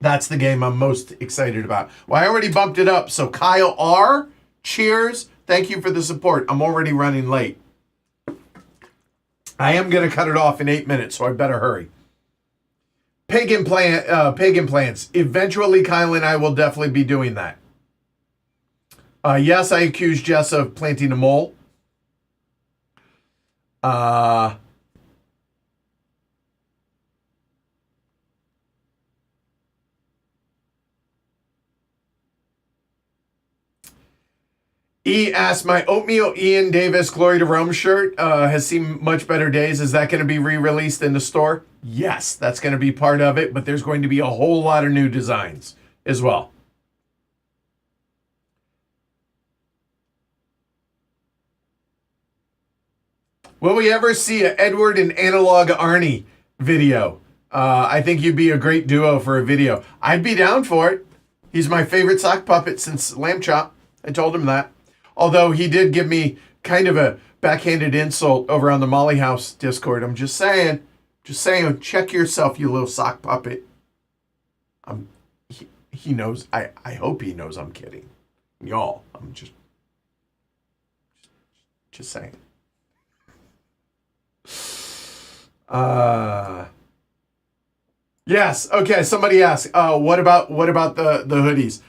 That's the game I'm most excited about. Well, I already bumped it up. So Kyle R, cheers. Thank you for the support. I'm already running late. I am going to cut it off in 8 minutes, so I better hurry. Pagan Plants. Eventually, Kyle and I will definitely be doing that. Yes, I accused Jess of planting a mole. E asked, my Oatmeal Ian Davis Glory to Rome shirt has seen much better days. Is that going to be re-released in the store? Yes, that's going to be part of it, but there's going to be a whole lot of new designs as well. Will we ever see an Edward and Analog Arnie video? I think you'd be a great duo for a video. I'd be down for it. He's my favorite sock puppet since Lamb Chop. I told him that. Although he did give me kind of a backhanded insult over on the Molly House Discord. I'm just saying, check yourself, you little sock puppet. He knows, I hope he knows I'm kidding. Y'all, I'm just saying. Yes, okay, somebody asked, what about the hoodies?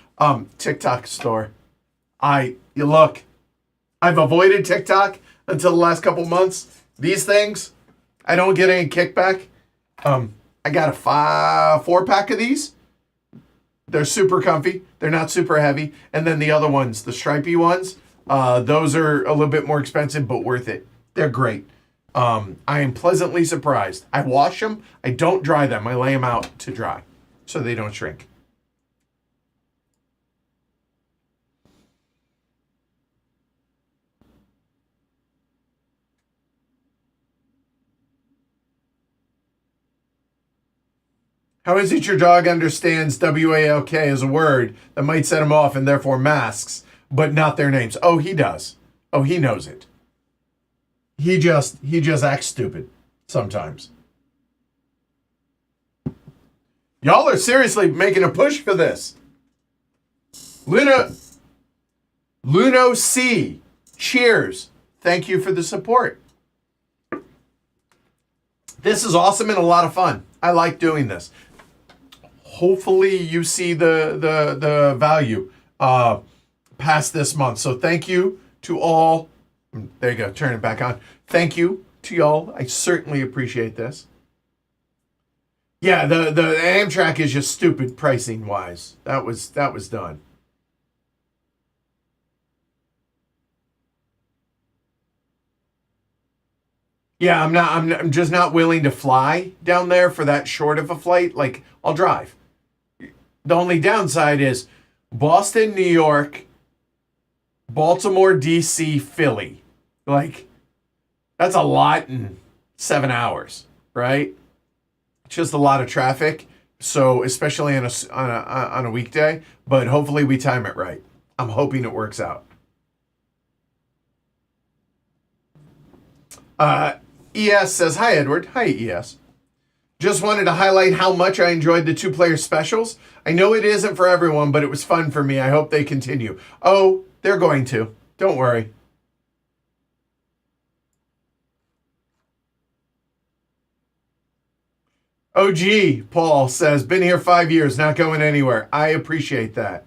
TikTok store. Look, I've avoided TikTok until the last couple months. These things, I don't get any kickback. I got a 4-pack of these. They're super comfy. They're not super heavy. And then the other ones, the stripy ones, those are a little bit more expensive, but worth it. They're great. I am pleasantly surprised. I wash them. I don't dry them. I lay them out to dry so they don't shrink. How is it your dog understands WALK as a word that might set him off and therefore masks, but not their names? Oh, he does. Oh, he knows it. He just acts stupid sometimes. Y'all are seriously making a push for this. Luno C, cheers. Thank you for the support. This is awesome and a lot of fun. I like doing this. Hopefully you see the value past this month. So thank you to all. There you go. Turn it back on. Thank you to y'all. I certainly appreciate this. Yeah, the Amtrak is just stupid pricing wise. That was done. Yeah, I'm just not willing to fly down there for that short of a flight. Like, I'll drive. The only downside is Boston, New York, Baltimore, DC, Philly. Like, that's a lot in 7 hours, right? It's just a lot of traffic. So, especially on a weekday, but hopefully we time it right. I'm hoping it works out. ES says, hi, Edward. Hi, ES. Just wanted to highlight how much I enjoyed the 2-player specials. I know it isn't for everyone, but it was fun for me. I hope they continue. Oh, they're going to. Don't worry. OG, Paul says, been here 5 years, not going anywhere. I appreciate that.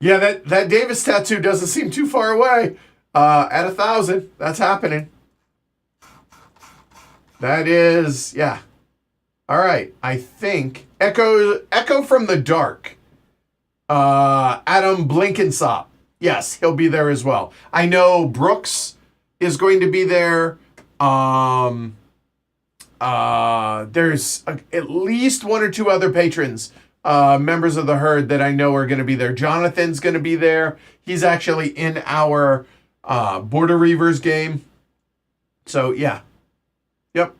Yeah, that Davis tattoo doesn't seem too far away. At 1,000, that's happening. That is, yeah. All right, I think Echo from the Dark. Adam Blinkensop. Yes, he'll be there as well. I know Brooks is going to be there. There's at least one or two other patrons, members of the herd that I know are going to be there. Jonathan's going to be there. He's actually in our Border Reavers game. So, yeah. Yep.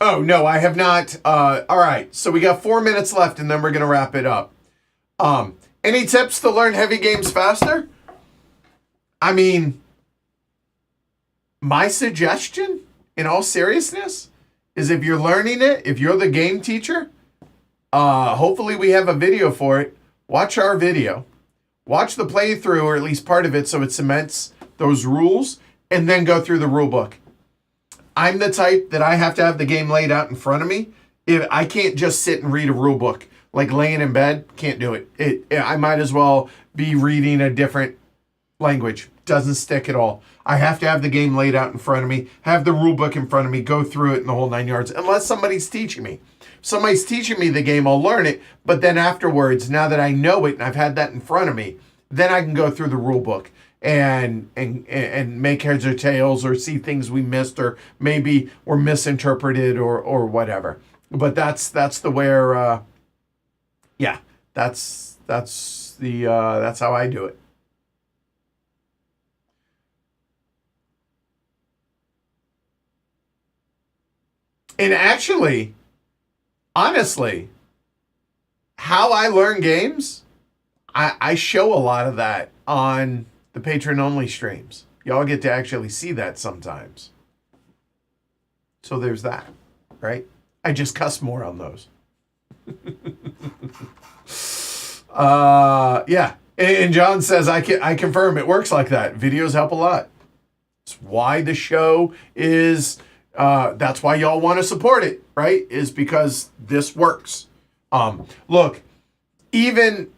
Oh, no, I have not. All right, so we got 4 minutes left, and then we're going to wrap it up. Any tips to learn heavy games faster? I mean, my suggestion, in all seriousness, is if you're learning it, if you're the game teacher, hopefully we have a video for it. Watch our video. Watch the playthrough, or at least part of it, so it cements those rules, and then go through the rule book. I'm the type that I have to have the game laid out in front of me. If I can't just sit and read a rule book, like laying in bed, can't do it. I might as well be reading a different language. Doesn't stick at all. I have to have the game laid out in front of me, have the rule book in front of me, go through it in the whole 9 yards, unless somebody's teaching me. If somebody's teaching me the game, I'll learn it, but then afterwards, now that I know it and I've had that in front of me, then I can go through the rule book and make heads or tails, or see things we missed, or maybe were misinterpreted, or whatever. But that's the where yeah, that's how I do it. And actually, honestly, how I learn games, I show a lot of that on the patron-only streams. Y'all get to actually see that sometimes. So there's that, right? I just cuss more on those. Yeah. And John says, I confirm it works like that. Videos help a lot. It's why the show is... that's why y'all want to support it, right? Is because this works. Look, even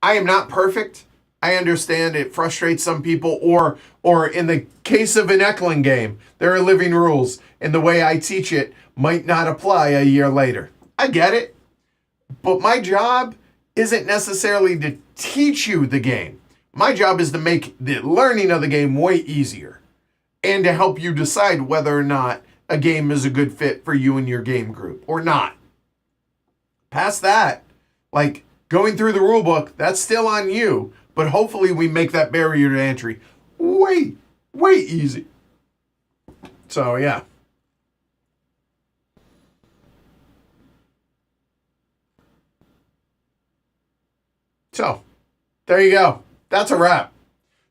I am not perfect. I understand it frustrates some people, or in the case of an Eklund game, there are living rules, and the way I teach it might not apply a year later. I get it. But my job isn't necessarily to teach you the game. My job is to make the learning of the game way easier, and to help you decide whether or not a game is a good fit for you and your game group or not. Past that, like going through the rule book, that's still on you, but hopefully we make that barrier to entry way easy. So, yeah. So, there you go. That's a wrap.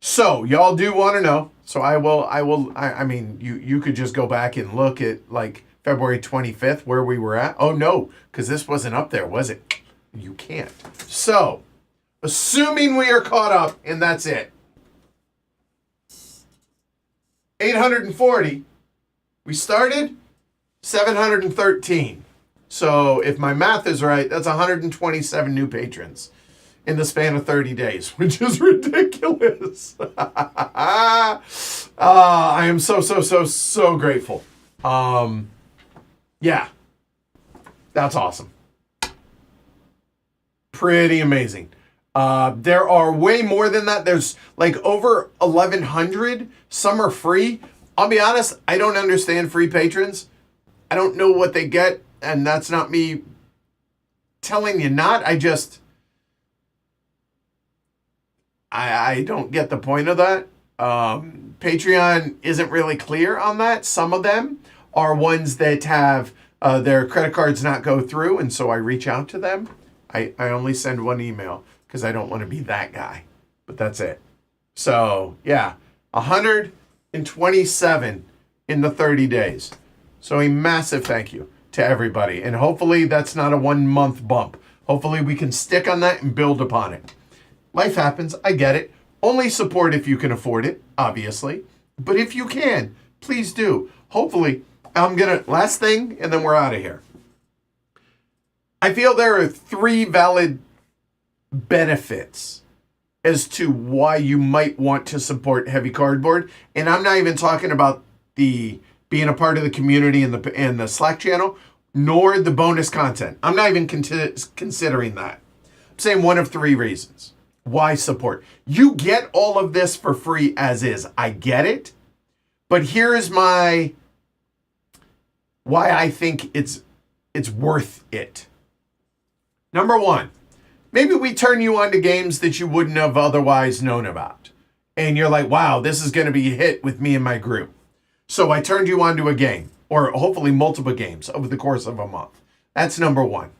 So, y'all do want to know. So I mean, you could just go back and look at like February 25th, where we were at. Oh no, because this wasn't up there, was it? You can't. So, assuming we are caught up and that's it. 840. We started 713. So if my math is right, that's 127 new patrons in the span of 30 days, which is ridiculous. I am so grateful. Yeah, that's awesome. Pretty amazing. There are way more than that. There's like over 1,100. Some are free. I'll be honest, I don't understand free patrons. I don't know what they get, and that's not me telling you not. I don't get the point of that. Patreon isn't really clear on that. Some of them are ones that have their credit cards not go through, and so I reach out to them. I only send one email because I don't want to be that guy, but that's it. So, yeah, 127 in the 30 days. So a massive thank you to everybody, and hopefully that's not a 1 month bump. Hopefully we can stick on that and build upon it. Life happens. I get it. Only support if you can afford it, obviously. But if you can, please do. Hopefully, last thing, and then we're out of here. I feel there are 3 valid benefits as to why you might want to support Heavy Cardboard. And I'm not even talking about the being a part of the community and the Slack channel. nor the bonus content. I'm not even considering that. I'm saying one of three reasons. Why support? You get all of this for free as is. I get it. But here is why I think it's worth it. Number one, maybe we turn you on to games that you wouldn't have otherwise known about. And you're like, wow, this is going to be a hit with me and my group. So I turned you on to a game, or hopefully multiple games over the course of a month. That's number one.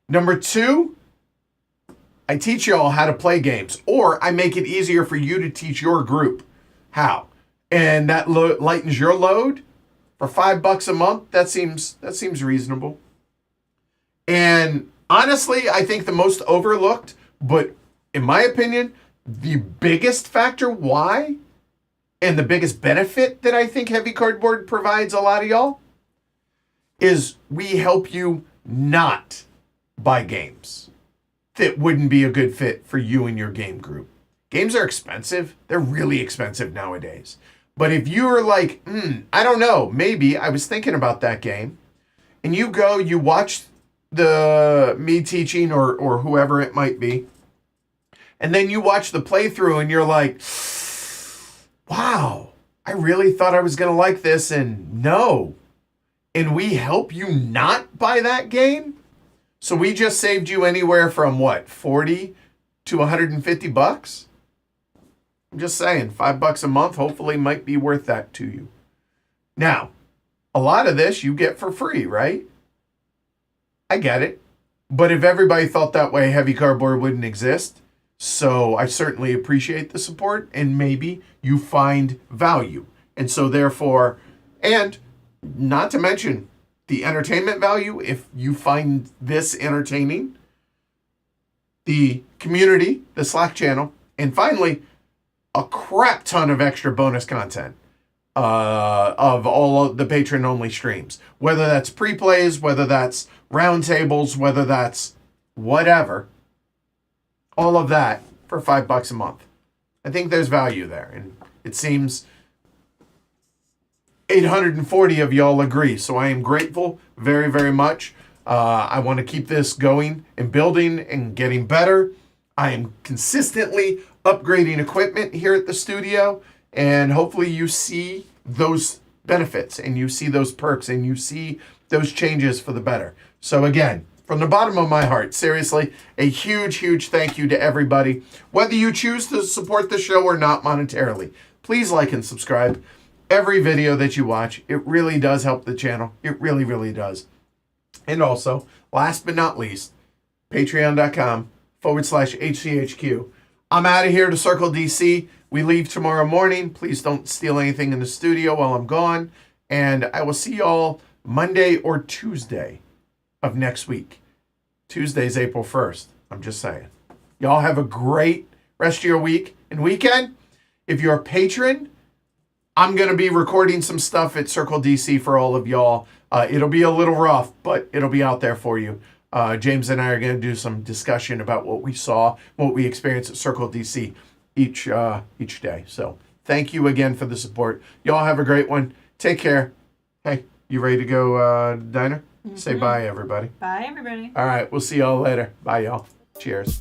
Number two, I teach you all how to play games, or I make it easier for you to teach your group how. And that lightens your load for $5 a month. That seems reasonable. And honestly, I think the most overlooked, but in my opinion, the biggest factor why, and the biggest benefit that I think Heavy Cardboard provides a lot of y'all, is we help you not buy games that wouldn't be a good fit for you and your game group. Games are expensive. They're really expensive nowadays. But if you're like, I don't know, maybe I was thinking about that game, and you watch me teaching or whoever it might be, and then you watch the playthrough and you're like, wow, I really thought I was going to like this, and no. And we help you not buy that game? So we just saved you anywhere from what, 40 to 150 bucks? I'm just saying, $5 a month hopefully might be worth that to you. Now, a lot of this you get for free, right? I get it. But if everybody thought that way, Heavy Cardboard wouldn't exist. So I certainly appreciate the support, and maybe you find value. And so therefore, and not to mention the entertainment value, if you find this entertaining, the community, the Slack channel, and finally, a crap ton of extra bonus content of all of the patron-only streams. Whether that's pre-plays, whether that's roundtables, whether that's whatever. All of that for $5 a month. I think there's value there. And it seems 840 of y'all agree. So I am grateful very, very much. I want to keep this going and building and getting better. I am consistently upgrading equipment here at the studio. And hopefully you see those benefits and you see those perks and you see those changes for the better. So again, from the bottom of my heart, seriously, a huge, huge thank you to everybody. Whether you choose to support the show or not monetarily, please like and subscribe. Every video that you watch, it really does help the channel. It really, really does. And also, last but not least, patreon.com/HCHQ. I'm out of here to Circle DC. We leave tomorrow morning. Please don't steal anything in the studio while I'm gone. And I will see y'all Monday or Tuesday of next week. Tuesday's April 1st. I'm just saying. Y'all have a great rest of your week and weekend. If you're a patron, I'm going to be recording some stuff at Circle DC for all of y'all. It'll be a little rough, but it'll be out there for you. James and I are going to do some discussion about what we saw, what we experienced at Circle DC each day. So thank you again for the support. Y'all have a great one. Take care. Hey, you ready to go diner? Mm-hmm. Say bye, everybody. Bye, everybody. All right, we'll see y'all later. Bye, y'all. Cheers.